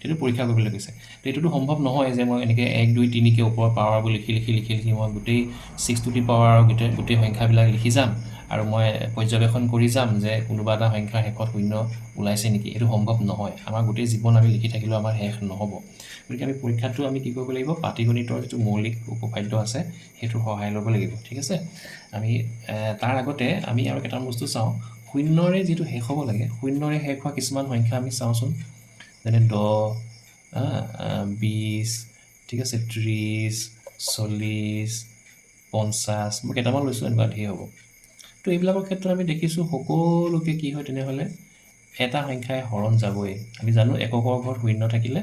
এটো পৰীক্ষা কৰিবলৈ কৈছে তো এটোটো সম্ভৱ নহয় যে মই এনেকে 1 2 3 কে ওপৰ পাৱাৰ বুলি লিখি মই গোটেই 6 to the power গোটেই সংখ্যাবিলাক লিখি যাম আৰু মই পৰ্যবেক্ষণ কৰি যাম যে কোনোবা এটা সংখ্যাৰ শেষত শূন্য ওলাইছে নেকি এটো সম্ভৱ নহয় আমাৰ গোটেই জীৱন আমি লিখি থাকিলেও আমাৰ শেষ নহব গতিকে আমি পৰীক্ষাটো আমি কি কৰিব লাগিব পাটিগণিতৰ যেটো মৌলিক উপপাদ্য আছে হেতু সহায় ল'ব লাগিব ঠিক আছে আমি তাৰ আগতে আমি আৰু এটা বস্তু চাও শূন্যৰে যেটো শেষ হ'ব লাগে শূন্যৰে শেষ হোৱা কিছুমান সংখ্যা আমি চাওচোন যেনে 10 20 ঠিক আছে 30 40 50 মই কেইটামান লৈছো এনেকুৱা ধেৰ হ'ব তো এইবিলাকৰ ক্ষেত্ৰত আমি দেখিছো সকলোকে কি হয় তেনেহলে এটা সংখ্যায় হৰণ যাবই আমি জানো এককৰ ঘৰত শূন্য থাকিলে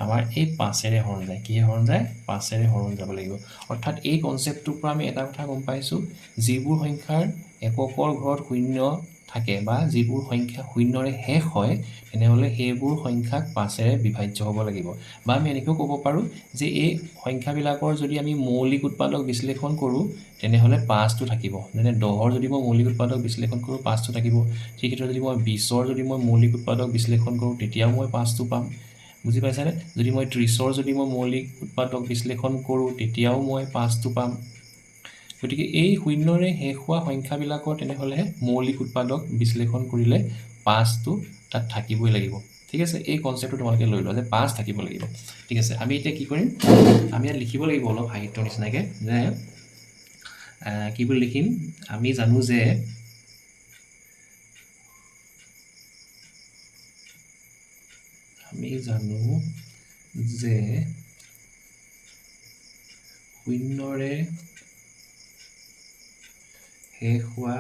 আমাৰ এই 5ৰে হৰণ যায় কি হৰণ যায় 5ৰে হৰণ যাব লাগিব অৰ্থাৎ এই কনসেপ্টটোৰ পৰা আমি এটা কথা গম পাইছো যিবোৰ সংখ্যাৰ এককৰ ঘৰত শূন্য থাকে বা যিবোৰ সংখ্যা শূন্যৰে শেষ হয় তেনেহলে সেইবোৰ সংখ্যাক 5ৰে বিভাজ্য হ'ব লাগিব বা আমি এনেকৈ ক'ব পাৰো যে এই সংখ্যাবিলাকৰ যদি আমি মৌলিক উৎপাদক বিশ্লেষণ কৰো তেনেহলে 5টো থাকিব মানে 10ৰ যদি মই মৌলিক উৎপাদক বিশ্লেষণ কৰো 5টো থাকিব ঠিক এটা যদি মই 20ৰ যদি মই মৌলিক উৎপাদক বিশ্লেষণ কৰো তেতিয়াও মই 5টো পাম বুজি পাইছানে যদি মই 30ৰ যদি মই মৌলিক উৎপাদক বিশ্লেষণ কৰো তেতিয়াও মই 5টো পাম গতিকে এই শূন্যৰে শেষ হোৱা সংখ্যাবিলাকৰ তেনেহলে মৌলিক উৎপাদক বিশ্লেষণ কৰিলে 5টো তাত থাকিবই লাগিব ঠিক আছে এই কনচেপ্টটো তোমালোকে লৈ লোৱা যে 5 থাকিব লাগিব ঠিক আছে আমি এতিয়া কি কৰিম আমি ইয়াত লিখিব লাগিব অলপ সাহিত্যৰ নিচিনাকৈ যে কি বুলি লিখিম আমি জানো যে শূন্যৰে শেষ হোৱা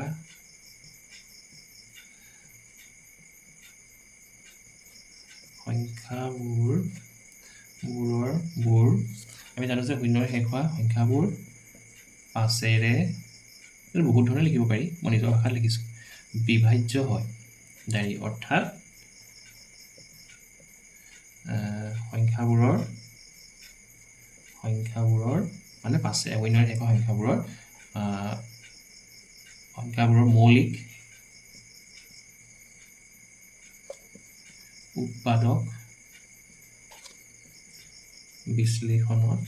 সংখ্যাবোৰ আমি জানো যে শূন্যৰে শেষ হোৱা সংখ্যাবোৰ 5ৰে বহুত ধৰণে লিখিব পাৰি মই নিজৰ ভাষাত লিখিছোঁ বিভাজ্য হয় ডাইৰেক্ট অৰ্থাৎ সংখ্যাবোৰৰ মানে 5ৰে শূন্যৰে শেষ হোৱা সংখ্যাবোৰৰ মৌলিক উৎপাদক বিশ্লেষণত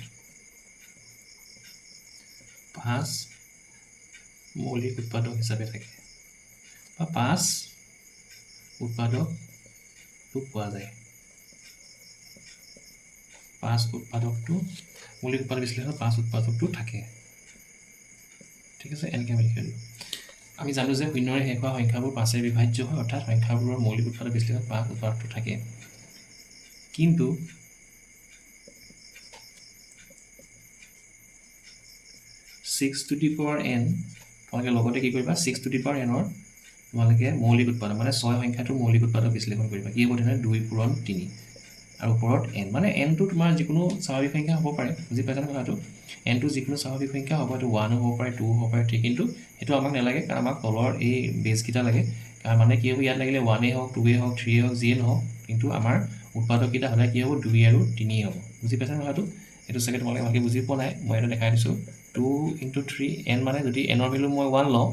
5 মৌলিক উৎপাদক হিচাপে থাকে বা 5 উৎপাদকটো পোৱা যায় 5 উৎপাদকটো মৌলিক উৎপাদক বিশ্লেষণত 5 উৎপাদকটো থাকে ঠিক আছে এনেকৈ আমি লিখিলোঁ আমি জানো যে শূন্যৰে শেষ হোৱা সংখ্যাবোৰ 5ৰে বিভাজ্য হয় অৰ্থাৎ সংখ্যাবোৰৰ মৌলিক উৎপাদক বিশ্লেষণত 5 উৎপাদকটো থাকে কিন্তু 6 to the power n তোমালোকে লগতে কি কৰিবা 6 to the power n ৰ তোমালোকে মৌলিক উৎপাদক মানে 6 সংখ্যাটোৰ মৌলিক উৎপাদক বিশ্লেষণ কৰিবা কি হ'ব তেনে 2 পূৰণ 3 আৰু ওপৰত n মানে n টো তোমাৰ যিকোনো স্বাভাৱিক সংখ্যা হ'ব পাৰে বুজি পাইছা কথাটো n টো যিকোনো স্বাভাৱিক সংখ্যা হ'ব এইটো 1 হ'ব পাৰে 2 হ'ব পাৰে ঠিক কিন্তু সেইটো আমাক নালাগে কাৰণ আমাক তলৰ এই বেছকেইটা লাগে কাৰণ মানে কি হ'ব ইয়াত লাগিলে 1 হওক 2 হওক 3 হওক যিয়ে নহওক কিন্তু আমাৰ উৎপাদককেইটা হ'লে কি হ'ব 2 আৰু 3 হ'ব বুজি পাইছা কথাটো এইটো চাগে তোমালোকে ভালকৈ বুজি পোৱা নাই মই এইটো দেখাই দিছোঁ 2 into 3 n মানে যদি n ৰ ভেলু মই 1 লওঁ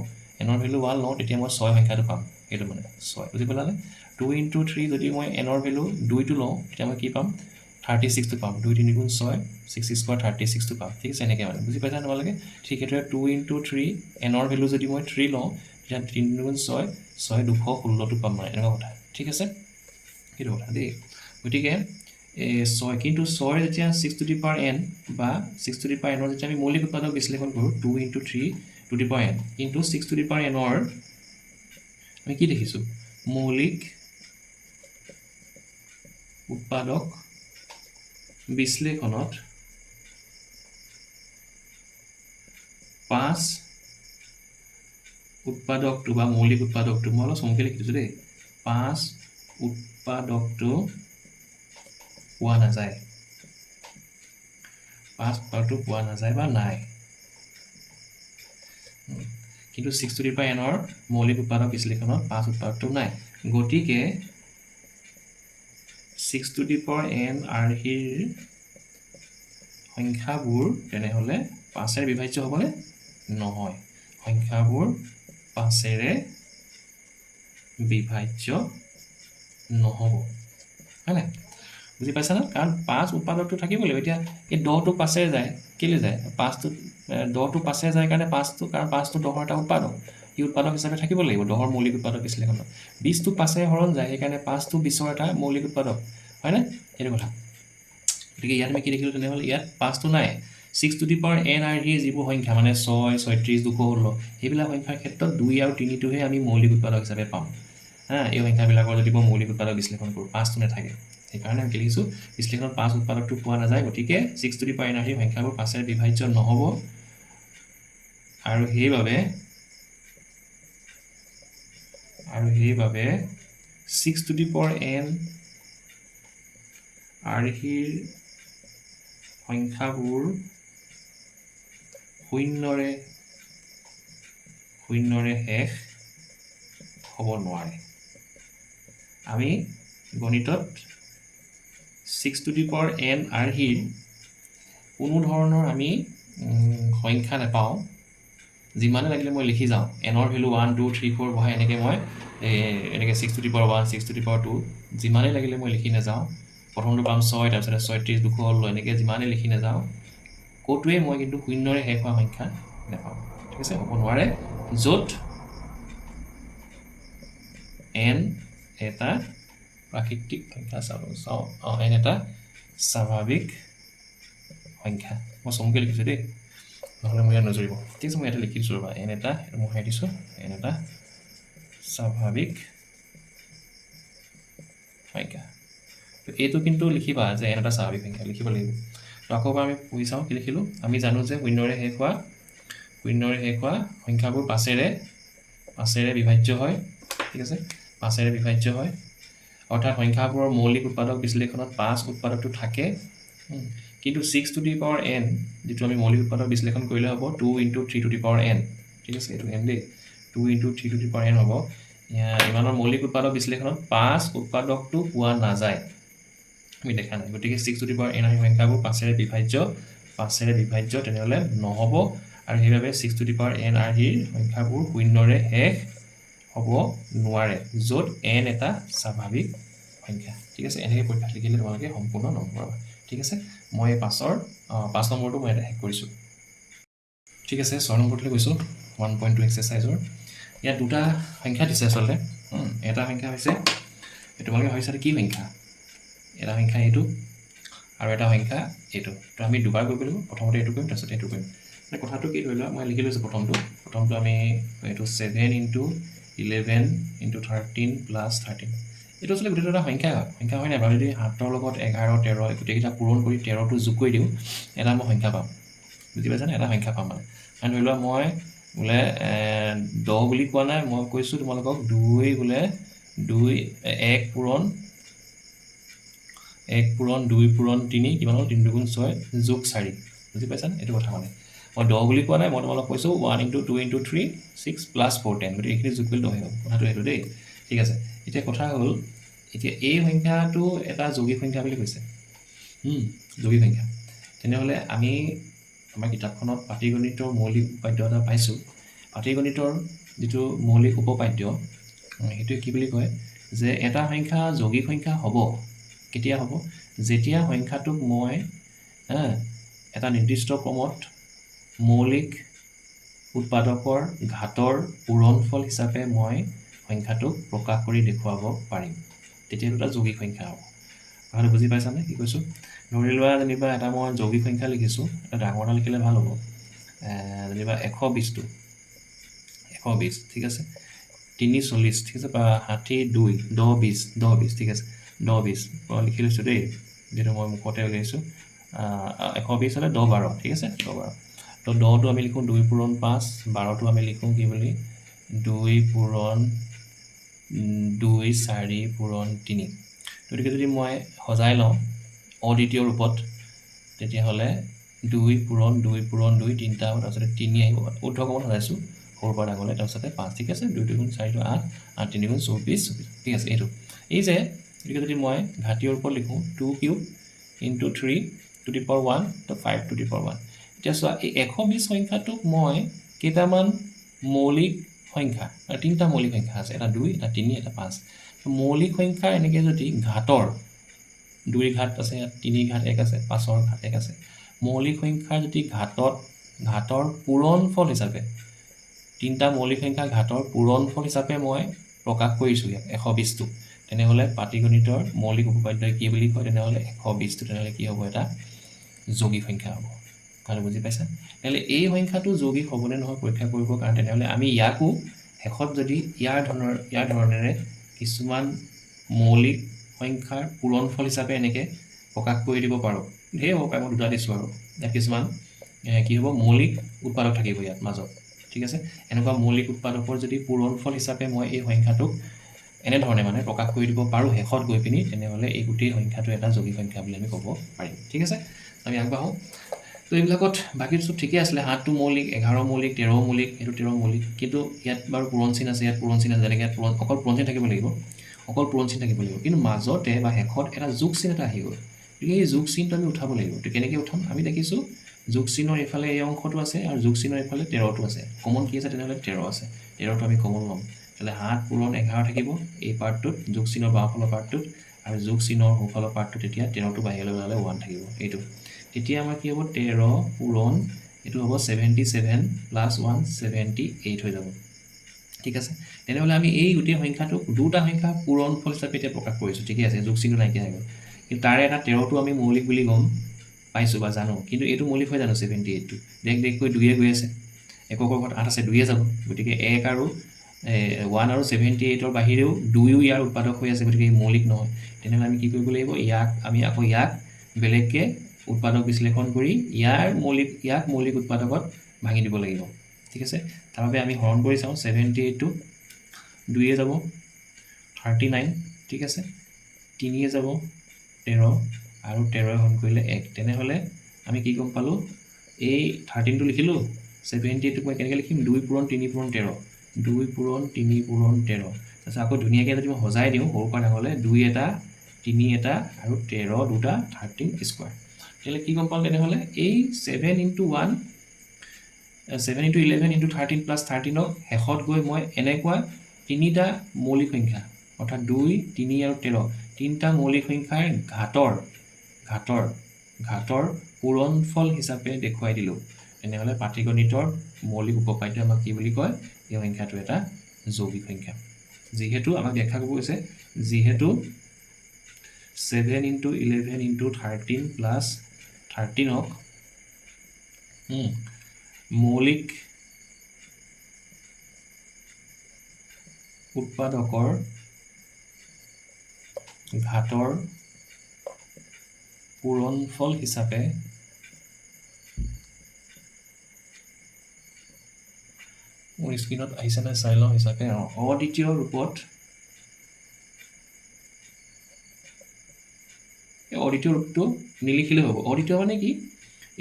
n ৰ ভেলু 1 লওঁ তেতিয়া মই 6 সংখ্যাটো পাম এইটো মানে 6 বুজি পালানে 2 into 3 যদি মই n ৰ ভেলু 2 টো লওঁ তেতিয়া মই কি পাম 36 টো পাম 2 3 গুণ 6 6 স্কোৱাৰ 36 টো পাম ঠিক আছে এনেকৈ মানে বুজি পাইছা তোমালোকে ঠিক এইটোৱে 2 into 3 n ৰ ভেলু যদি মই 3 লওঁ তেতিয়া 3 গুণ 6 216 টো পাম মানে এনেকুৱা কথা ঠিক আছে সেইটো কথা দেই গতিকে 6 কিন্তু 6 যেতিয়া 6 to the power n বা 6 to the power n ৰ যেতিয়া আমি মৌলিক উৎপাদক বিশ্লেষণ কৰোঁ 2 into 3 to the power n কিন্তু 6 to the power n ৰ আমি কি দেখিছোঁ মৌলিক উৎপাদক বিশ্লেষণত 5 উৎপাদকটো বা মৌলিক উৎপাদকটো মই অলপ চমুকৈ লিখিছোঁ দেই 5 উৎপাদকটো পোৱা নাযায় 5 উৎপাদকটো পোৱা নাযায় বা নাই কিন্তু 6 to the power n ৰ মৌলিক উৎপাদক বিশ্লেষণত 5 উৎপাদকটো নাই গতিকে 6 to the power n আৰ্হিৰ সংখ্যাবোৰ তেনেহ'লে 5ৰে বিভাজ্য হ'বনে নহয় সংখ্যাবোৰ 5ৰে বিভাজ্য নহ'ব হয়নে বুজি পাইছা না কাৰণ 5 উৎপাদকটো থাকিব লাগিব এতিয়া এই 10টো 5ৰে যায় কেলৈ যায় 5টো 10টো 5ৰে যায় কাৰণে 5টো কাৰণ 5টো 10ৰ এটা উৎপাদক ই উৎপাদক হিচাপে থাকিব লাগিব 10ৰ মৌলিক উৎপাদক বিশ্লেষণত 20টো 5ৰে হৰণ যায় সেইকাৰণে 5টো 20ৰ এটা মৌলিক উৎপাদক হয়নে সেইটো কথা গতিকে ইয়াত আমি কি দেখিলোঁ তেনেহ'লে ইয়াত 5টো নাই 6 to the power n আৰ্হিৰ যিবোৰ সংখ্যা মানে 6 36 216 সেইবিলাক সংখ্যাৰ ক্ষেত্ৰত 2 আৰু 3টোহে আমি মৌলিক উৎপাদক হিচাপে পাম এই সংখ্যাবিলাকৰ যদি মই মৌলিক উৎপাদক বিশ্লেষণ কৰোঁ 5টো নাথাকে সেইকাৰণে আমি কি লিখিছোঁ বিশ্লেষণত 5 উৎপাদকটো পোৱা নাযায় গতিকে 6 to the power n আৰ্হিৰ সংখ্যাবোৰ 5ৰে বিভাজ্য নহ'ব আৰু সেইবাবে 6 to the power n আৰ্হিৰ সংখ্যাবোৰ শূন্যৰে শেষ হ'ব নোৱাৰে আমি গণিতত 6 to the power n আৰ্হিৰ কোনো ধৰণৰ আমি সংখ্যা নাপাওঁ যিমানে লাগিলে মই লিখি যাওঁ n ৰ ভেলু 1 2 3 4 বহাই এনেকৈ মই এনেকৈ 6 to the power 1 6 to the power 2 যিমানে লাগিলে মই লিখি নাযাওঁ প্ৰথমটো পাম 6 তাৰপিছতে 36 216 এনেকৈ যিমানে লিখি নাযাওঁ ক'তোৱে মই কিন্তু শূন্যৰে শেষ হোৱা সংখ্যা নাপাওঁ ঠিক আছে হ'ব নোৱাৰে য'ত n এটা প্ৰাকৃতিক সংখ্যা চাওঁ n এটা স্বাভাৱিক সংখ্যা মই চমুকৈ লিখিছোঁ দেই নহ'লে মই ইয়াত নজৰিব ঠিক আছে মই ইয়াতে লিখি দিছোঁ ৰ'বা n এটা মই মোহাৰি দিছোঁ n এটা স্বাভাৱিক সংখ্যা তো এইটো কিন্তু লিখিবা যে n এটা স্বাভাৱিক সংখ্যা লিখিব লাগিব তো আকৌ এবাৰ আমি পঢ়ি চাওঁ কি লিখিলোঁ আমি জানো যে শূন্যৰে শেষ হোৱা সংখ্যাবোৰ পাঁচেৰে বিভাজ্য হয় ঠিক আছে পাঁচেৰে বিভাজ্য হয় অৰ্থাৎ সংখ্যাবোৰৰ মৌলিক উৎপাদক বিশ্লেষণত 5 উৎপাদকটো থাকে কিন্তু 6 টু দি পাৱাৰ n যিটো আমি মৌলিক উৎপাদক বিশ্লেষণ কৰিলে হ'ব 2 × 3 টু দি পাৱাৰ n ঠিক আছে এইটো n দেই 2 × 3 টু দি পাৱাৰ n হ'ব ইমানৰ মৌলিক উৎপাদক বিশ্লেষণত 5 উৎপাদকটো পোৱা নাযায় আমি দেখা নাই গতিকে 6 টু দি পাৱাৰ n আহি সংখ্যাবোৰ পাঁচেৰে বিভাজ্য তেনেহ'লে নহ'ব আৰু সেইবাবে 6 টু দি পাৱাৰ n আহিৰ সংখ্যাবোৰ শূন্যৰে শেষ হ'ব নোৱাৰে য'ত n এটা স্বাভাৱিক সংখ্যা ঠিক আছে এনেকৈ পৰীক্ষাত লিখিলে তোমালোকে সম্পূৰ্ণ নম্বৰ পাবা ঠিক আছে মই 5 নম্বৰটো মই এটা শেষ কৰিছোঁ ঠিক আছে 6 নম্বৰটোলৈ গৈছোঁ 1.2 এক্সাৰচাইজৰ ইয়াত দুটা সংখ্যা দিছে আচলতে এটা সংখ্যা হৈছে তোমালোকে ভাবিছা কি সংখ্যা এটা সংখ্যা এইটো আৰু এটা সংখ্যা এইটো তো আমি দুবাৰ কৰিব লাগিব প্ৰথমতে এইটো কৰিম তাৰপিছত এইটো কৰিম কথাটো কি ধৰি লোৱা মই লিখি লৈছোঁ প্ৰথমটো আমি এইটো 7 × 11 × 13 + 13 এইটো আচলতে গোটেইটো এটা সংখ্যা হয় নাই বাৰু যদি 7ৰ লগত 11 13 গোটেইকেইটা পূৰণ কৰি 13টো যোগ কৰি দিওঁ এটা মই সংখ্যা পাম বুজি পাইছানে এটা সংখ্যা পাম মানে ধৰি লোৱা মই বোলে 10 বুলি কোৱা নাই মই কৈছোঁ তোমালোকক 2 বোলে 1 পূৰণ 2 পূৰণ 3 কিমান হ'ল 3 × 2 = 6 যোগ 4 বুজি পাইছানে এইটো কথা মানে মই 10 বুলি কোৱা নাই মই তোমালোকক কৈছোঁ 1 × 2 × 3 6 + 4 10 গতিকে এইখিনি যোগ কৰিলে 10 হ'ব কথাটো সেইটো দেই ঠিক আছে এতিয়া কথা হ'ল এতিয়া এই সংখ্যাটো এটা যৌগিক সংখ্যা বুলি কৈছে যৌগিক সংখ্যা তেনেহ'লে আমি আমাৰ কিতাপখনত পাটীগণিতৰ মৌলিক উপাদ্য এটা পাইছোঁ পাটীগণিতৰ যিটো মৌলিক উপপাদ্য সেইটোৱে কি বুলি কয় যে এটা সংখ্যা যৌগিক সংখ্যা হ'ব কেতিয়া হ'ব যেতিয়া সংখ্যাটোক মই এটা নিৰ্দিষ্ট ক্ৰমত মৌলিক উৎপাদকৰ ঘাতৰ পূৰণফল হিচাপে মই সংখ্যাটোক প্ৰকাশ কৰি দেখুৱাব পাৰিম তেতিয়া এটা যৌগিক সংখ্যা হ'ব কথাটো বুজি পাইছানে কি কৈছোঁ ধৰি লোৱা যেনিবা এটা মই যৌগিক সংখ্যা লিখিছোঁ এটা ডাঙৰ এটা লিখিলে ভাল হ'ব যেনিবা 120 ঠিক আছে 340 ঠিক আছে বা 62 10 20 ঠিক আছে 10 20 মই লিখি লৈছোঁ দেই যিহেতু মই মুখতে উলিয়াইছোঁ 120 হ'লে 10 12 ঠিক আছে 10 12 তো 10টো আমি লিখোঁ 2 পূৰণ 5 12টো আমি লিখোঁ কি বুলি 2 পূৰণ 2 4 পূৰণ 3 গতিকে যদি মই সজাই লওঁ অদ্বিতীয় ৰূপত তেতিয়াহ'লে 2 পূৰণ 2 পূৰণ 2 তিনিটা হ'ব তাৰপিছতে 3 আহিব ঊৰ্ধ্বক্ৰমত সজাইছোঁ সৰুৰ পৰা ডাঙৰলৈ তাৰপিছতে 5 ঠিক আছে 2 × 4 = 8 8 × 3 = 24 ঠিক আছে এইটো এই যে গতিকে যদি মই ঘাতীয় ৰূপত লিখোঁ 2³ × 3 টু দি পাৱাৰ 1 তো 5 টু দি পাৱাৰ 1 এতিয়া চোৱা এই 120 সংখ্যাটোক মই কেইটামান মৌলিক সংখ্যা তিনিটা মৌলিক সংখ্যা আছে এটা 2 এটা 3 এটা 5 মৌলিক সংখ্যাৰ এনেকৈ যদি ঘাতৰ 2 ঘাত আছে 3 ঘাত 1 আছে 5ৰ ঘাত 1 আছে মৌলিক সংখ্যাৰ যদি ঘাতৰ পূৰণফল হিচাপে তিনিটা মৌলিক সংখ্যা ঘাতৰ পূৰণফল হিচাপে মই প্ৰকাশ কৰিছোঁ ইয়াত 120টো তেনেহ'লে পাটীগণিতৰ মৌলিক উপপাদ্যই কি বুলি কয় তেনেহ'লে 120টো তেনেহ'লে কি হ'ব এটা যৌগিক সংখ্যা হ'ব কথাটো বুজি পাইছা তেনেহ'লে এই সংখ্যাটো যৌগিক হ'বনে নহয় পৰীক্ষা কৰিবৰ কাৰণে তেনেহ'লে আমি ইয়াকো শেষত যদি ইয়াৰ ধৰণেৰে কিছুমান মৌলিক সংখ্যাৰ পূৰণফল হিচাপে এনেকৈ প্ৰকাশ কৰি দিব পাৰোঁ ধেৰ হ'ব পাৰে মই দুটা দিছোঁ আৰু ইয়াত কিছুমান কি হ'ব মৌলিক উৎপাদক থাকিব ইয়াত মাজত ঠিক আছে এনেকুৱা মৌলিক উৎপাদকৰ যদি পূৰণফল হিচাপে মই এই সংখ্যাটোক এনেধৰণে মানে প্ৰকাশ কৰি দিব পাৰোঁ শেষত গৈ পিনি তেনেহ'লে এই গোটেই সংখ্যাটো এটা যৌগিক সংখ্যা বুলি আমি ক'ব পাৰিম ঠিক আছে আমি আগবাঢ়োঁ তো এইবিলাকত বাকী চব ঠিকেই আছিলে 7টো মৌলিক 11 মৌলিক 13 মৌলিক এইটো 13 মৌলিক কিন্তু ইয়াত বাৰু পূৰণ চিন আছে যেনেকৈ ইয়াত অকল পূৰণ চিন থাকিব লাগিব কিন্তু মাজতে বা শেষত এটা যোগ চিন এটা আহি গ'ল গতিকে এই যোগ চিনটো আমি উঠাব লাগিব তো কেনেকৈ উঠাম আমি দেখিছোঁ যোগ চিনৰ এইফালে এই অংশটো আছে আৰু যোগ চিনৰ এইফালে 13টো আছে কমন কি আছে তেনেহ'লে 13 আছে 13টো আমি কমন ল'ম তাহলে 7 পূৰণ 11 থাকিব এই পাৰ্টটোত যোগ চিনৰ বাওঁফালৰ পাৰ্টটোত আৰু যোগ চিনৰ সোঁফালৰ পাৰ্টটোত তেতিয়া 13টো বাহিৰলৈ ওলালে 1 থাকিব এইটো তেতিয়া আমাৰ কি হ'ব 13 পূৰণ এইটো হ'ব 77 + 1 78 হৈ যাব ঠিক আছে তেনেহ'লে আমি এই গোটেই সংখ্যাটোক দুটা সংখ্যা পূৰণফল হিচাপে এতিয়া প্ৰকাশ কৰিছোঁ ঠিকে আছে যোগ চিহ্ন নাইকিয়া হৈ গ'ল কিন্তু তাৰে এটা 13টো আমি মৌলিক বুলি গম পাইছোঁ বা জানো কিন্তু এইটো মৌলিক হৈ জানো 78টো দেখ দুয়ে গৈ আছে একৰ ঘৰত 8 আছে দুয়ে যাব গতিকে 1 আৰু 1 আৰু 78ৰ বাহিৰেও দুয়ো ইয়াৰ উৎপাদক হৈ আছে গতিকে মৌলিক নহয় তেনেহ'লে আমি কি কৰিব লাগিব ইয়াক বেলেগকৈ উৎপাদক বিশ্লেষণ কৰি ইয়াক মৌলিক উৎপাদকত ভাঙি দিব লাগিব ঠিক আছে তাৰ বাবে আমি হৰণ কৰি চাওঁ 78টো 2 যাব 39 ঠিক আছে 3 যাব 13 আৰু 13 হৰণ কৰিলে 1 তেনেহ'লে আমি কি গম পালোঁ এই 13টো লিখিলোঁ 78টো মই কেনেকৈ লিখিম 2 পূৰণ 3 পূৰণ 13 2 পূৰণ 3 পূৰণ 13 তাৰপিছত আকৌ ধুনীয়াকৈ যদি মই সজাই দিওঁ সৰু পৰা ডাঙৰলৈ 2 এটা 3 এটা আৰু 13 দুটা 13 স্কোৱাৰ তেতিয়াহ'লে কি গম পালোঁ তেনেহ'লে এই 7 into 1 7 into 11 into 13 plus 13ক শেষত গৈ মই এনেকুৱা তিনিটা মৌলিক সংখ্যা অৰ্থাৎ 2 3 আৰু 13 তিনিটা মৌলিক সংখ্যাৰ ঘাটৰ পূৰণফল হিচাপে দেখুৱাই দিলোঁ তেনেহ'লে পাটীগণিতৰ মৌলিক উপপাদ্য আমাক কি বুলি কয় এই সংখ্যাটো এটা যৌগিক সংখ্যা যিহেতু আমাক ব্যাখ্যা কৰিব কৈছে যিহেতু 7 into 11 into 13 plus 13ক মৌলিক উৎপাদকৰ ঘাটৰ পূৰণফল হিচাপে মোৰ স্ক্ৰীনত আহিছে নাই চাই লওঁ হিচাপে অদ্বিতীয় ৰূপত এই অদ্বিতীয় ৰূপটো নিলিখিলে হ'ব অদ্বিতীয় মানে কি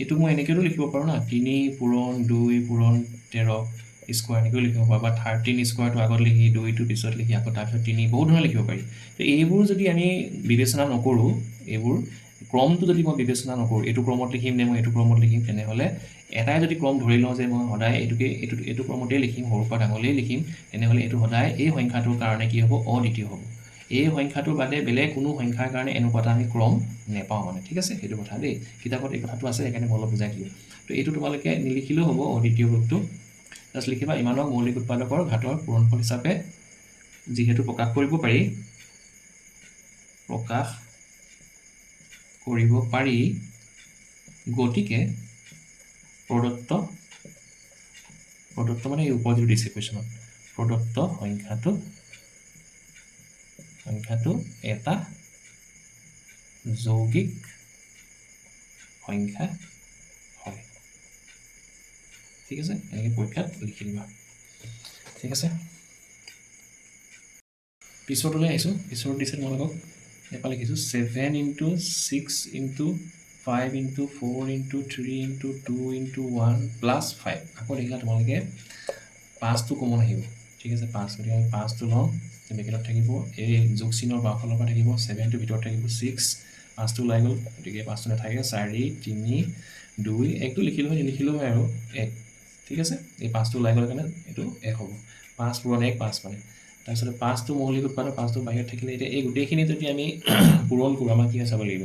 এইটো মই এনেকৈও লিখিব পাৰোঁ না 3 পূৰণ 2 পূৰণ 13 স্কোৱাৰ এনেকৈও লিখিব পাৰোঁ বা 13 স্কোৱাৰটো আগত লিখি 2টো পিছত লিখি আকৌ তাৰপিছত 3 বহুত ধৰণে লিখিব পাৰি তো এইবোৰ যদি আমি বিবেচনা নকৰোঁ এইবোৰ ক্ৰমটো যদি মই বিবেচনা নকৰোঁ এইটো ক্ৰমত লিখিম নে মই এইটো ক্ৰমত লিখিম তেনেহ'লে এটাই যদি ক্ৰম ধৰি লওঁ যে মই সদায় এইটো ক্ৰমতেই লিখিম সৰুৰ পৰা ডাঙৰলৈয়ে লিখিম তেনেহ'লে এইটো সদায় এই সংখ্যাটোৰ কাৰণে কি হ'ব অদ্বিতীয় হ'ব এই সংখ্যাটোৰ বাদে বেলেগ কোনো সংখ্যাৰ কাৰণে এনেকুৱা এটা আমি ক্ৰম নেপাওঁ মানে ঠিক আছে সেইটো কথা দেই কিতাপত এই কথাটো আছে সেইকাৰণে মই অলপ বুজাই দিলোঁ তো এইটো তোমালোকে নিলিখিলেও হ'ব অদ্বিতীয় ৰূপটো জাষ্ট লিখিবা ইমানক মৌলিক উৎপাদকৰ ঘাটৰ পূৰণফল হিচাপে যিহেতু প্ৰকাশ কৰিব পাৰি গতিকে প্ৰদত্ত মানে এই ওপৰত যিটো দিছে কুৱেশ্যনত প্ৰদত্ত সংখ্যাটো এটা যৌগিক সংখ্যা হয় ঠিক আছে এনেকৈ পৰীক্ষাত লিখি দিবা ঠিক আছে পিছৰটোলৈ আহিছোঁ পিছৰত দিছে তোমালোকক এফালে লিখিছোঁ 7 into 6 into 5 into 4 into 3 into 2 into 1 plus 5 আকৌ দেখিলা তোমালোকে 5টো কমন আহিব ঠিক আছে 5 গতিকে আমি 5টো লওঁ ব্ৰেকেটত থাকিব এই যোগ চিহ্নৰ বাওঁফালৰ পৰা থাকিব 7টোৰ ভিতৰত থাকিব 6 5টো ওলাই গ'ল গতিকে 5টো নাথাকে 4 3 2 1টো লিখিলোঁ হয় নিলিখিলোঁ হয় আৰু 1 ঠিক আছে এই 5টো ওলাই গ'ল কাৰণে এইটো 1 হ'ব 5 পূৰণ 1 5 মানে তাৰপিছতে 5টো মৌলিক উৎপাদক 5টো বাহিৰত থাকিলে এতিয়া এই গোটেইখিনি যদি আমি পূৰণ কৰোঁ আমাক কি চাব লাগিব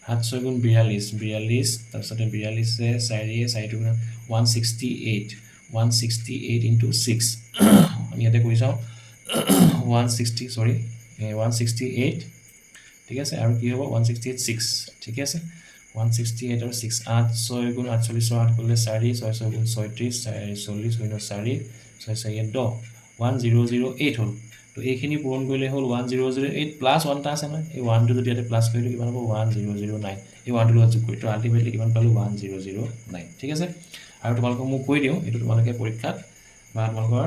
7 6 গুণ 42 তাৰপিছতে 42 4 গুণ 168 into 6 আমি ইয়াতে কৰি চাওঁ 168 ঠিক আছে আৰু কি হ'ব 168 6 ঠিক আছে 168 আৰু 6 8 6 গুণ 48 8 কৰিলে 4 6 6 গুণ 36 40 শূন্য 4 6 4 10 1008 হ'ল তো এইখিনি পূৰণ কৰিলে হ'ল 1008 প্লাছ 1 এটা আছে নহয় এই 1টো যদি ইয়াতে প্লাছ কৰিলে কিমান হ'ব 1009 এই 1টোৰ লগত যোগ কৰি তো আল্টিমেটলি কিমান পালোঁ 1009 ঠিক আছে আৰু তোমালোকক মই কৈ দিওঁ এইটো তোমালোকে পৰীক্ষাত বা তোমালোকৰ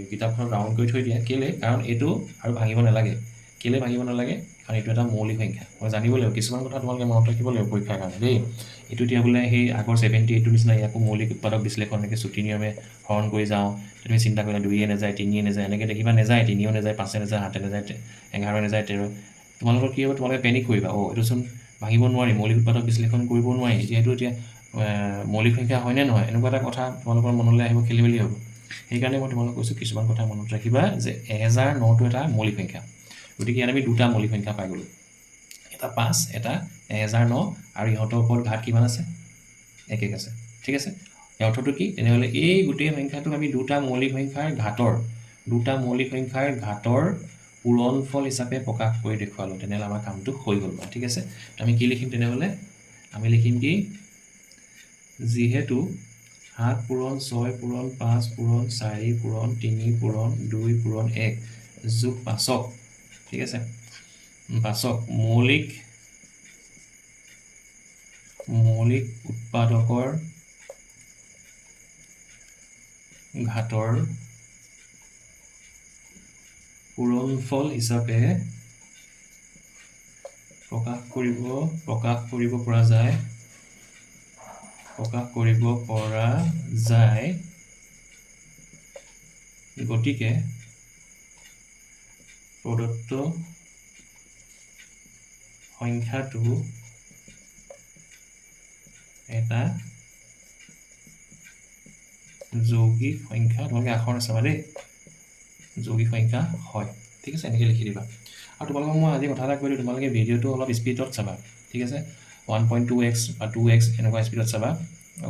কিতাপখনত ৰাউণ্ড কৰি থৈ দিয়া কেলৈ কাৰণ এইটো আৰু ভাঙিব নালাগে কেলৈ ভাঙিব নালাগে কাৰণ এইটো এটা মৌলিক সংখ্যা মই জানিব লাগিব কিছুমান কথা তোমালোকে মনত ৰাখিব লাগিব পৰীক্ষাৰ কাৰণে দেই এইটো এতিয়া বোলে সেই আগৰ 78টো নিচিনা ইয়াকো মৌলিক উৎপাদক বিশ্লেষণ এনেকৈ চুটি নিয়মে হৰণ কৰি যাওঁ তুমি চিন্তা কৰিলে 2 নাযায় 3 নাযায় এনেকৈ দেখিবা নাযায় 3 নাযায় 5 নাযায় 7 নাযায় 11 নাযায় 13 তোমালোকৰ কি হ'ব তোমালোকে পেনিক কৰিবা এইটোচোন ভাঙিব নোৱাৰি মৌলিক উৎপাদক বিশ্লেষণ কৰিব নোৱাৰি যিহেতু এতিয়া মৌলিক সংখ্যা হয়নে নহয় এনেকুৱা এটা কথা তোমালোকৰ মনলৈ আহিব খেলি মেলি হ'ব সেইকাৰণে মই তোমালোকক কৈছোঁ কিছুমান কথা মনত ৰাখিবা যে 1009টো এটা মৌলিক সংখ্যা গতিকে ইয়াত আমি দুটা মৌলিক সংখ্যা পাই গ'লোঁ এটা 5 এটা 1009 আৰু ইহঁতৰ ওপৰত ঘাট কিমান আছে 1 1 আছে ঠিক আছে অৰ্থটো কি তেনেহ'লে এই গোটেই সংখ্যাটোক আমি দুটা মৌলিক সংখ্যাৰ ঘাটৰ দুটা মৌলিক সংখ্যাৰ ঘাতৰ পূৰণফল হিচাপে প্ৰকাশ কৰি দেখুৱালোঁ তেনেহ'লে আমাৰ কামটো হৈ গ'ল ঠিক আছে আমি কি লিখিম তেনেহ'লে আমি লিখিম কি যিহেতু 7 পূৰণ 6 পূৰণ 5 পূৰণ 4 পূৰণ 3 পূৰণ 2 পূৰণ 1 যোগ 5ক ঠিক আছে 5ক মৌলিক উৎপাদকৰ ঘাতৰ পূৰণফল হিচাপে প্ৰকাশ কৰিব পৰা যায় গতিকে প্ৰদত্ত সংখ্যাটো এটা যৌগিক সংখ্যা তোমালোকে আখৰ নাচাবা দেই যৌগিক সংখ্যা হয় ঠিক আছে এনেকৈ লিখি দিবা আৰু তোমালোকক মই আজি কথা এটা কৈ দিওঁ তোমালোকে ভিডিঅ'টো অলপ স্পীডত চাবা ঠিক আছে 1.2x বা 2x এনেকুৱা স্পীডত চাবা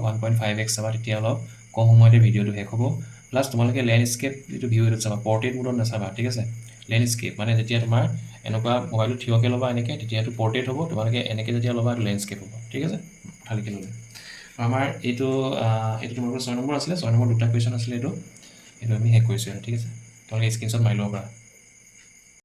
1.5x চাবা তেতিয়া অলপ কম সময়তে ভিডিঅ'টো শেষ হ'ব প্লাছ তোমালোকে লেণ্ডস্কেপ যিটো ভিউ এইটোত চাবা পৰ্ট্ৰেইট মোডত নাচাবা ঠিক আছে লেণ্ডস্কেপ মানে যেতিয়া তোমাৰ এনেকুৱা মোবাইলটো থিয়কৈ ল'বা এনেকৈ তেতিয়া এইটো পৰ্ট্ৰেইট হ'ব তোমালোকে এনেকৈ যেতিয়া ল'বা এইটো লেণ্ডস্কেপ হ'ব ঠিক আছে কথা লিখি ল'লে আমাৰ এইটো তোমালোকৰ 6 নম্বৰ আছিলে 6 নম্বৰ দুটা কুৱেশ্যন আছিলে এইটো আমি শেষ কৰিছোঁ ঠিক আছে তোমালোকে স্ক্ৰীনশ্বট মাৰি ল'ব পাৰা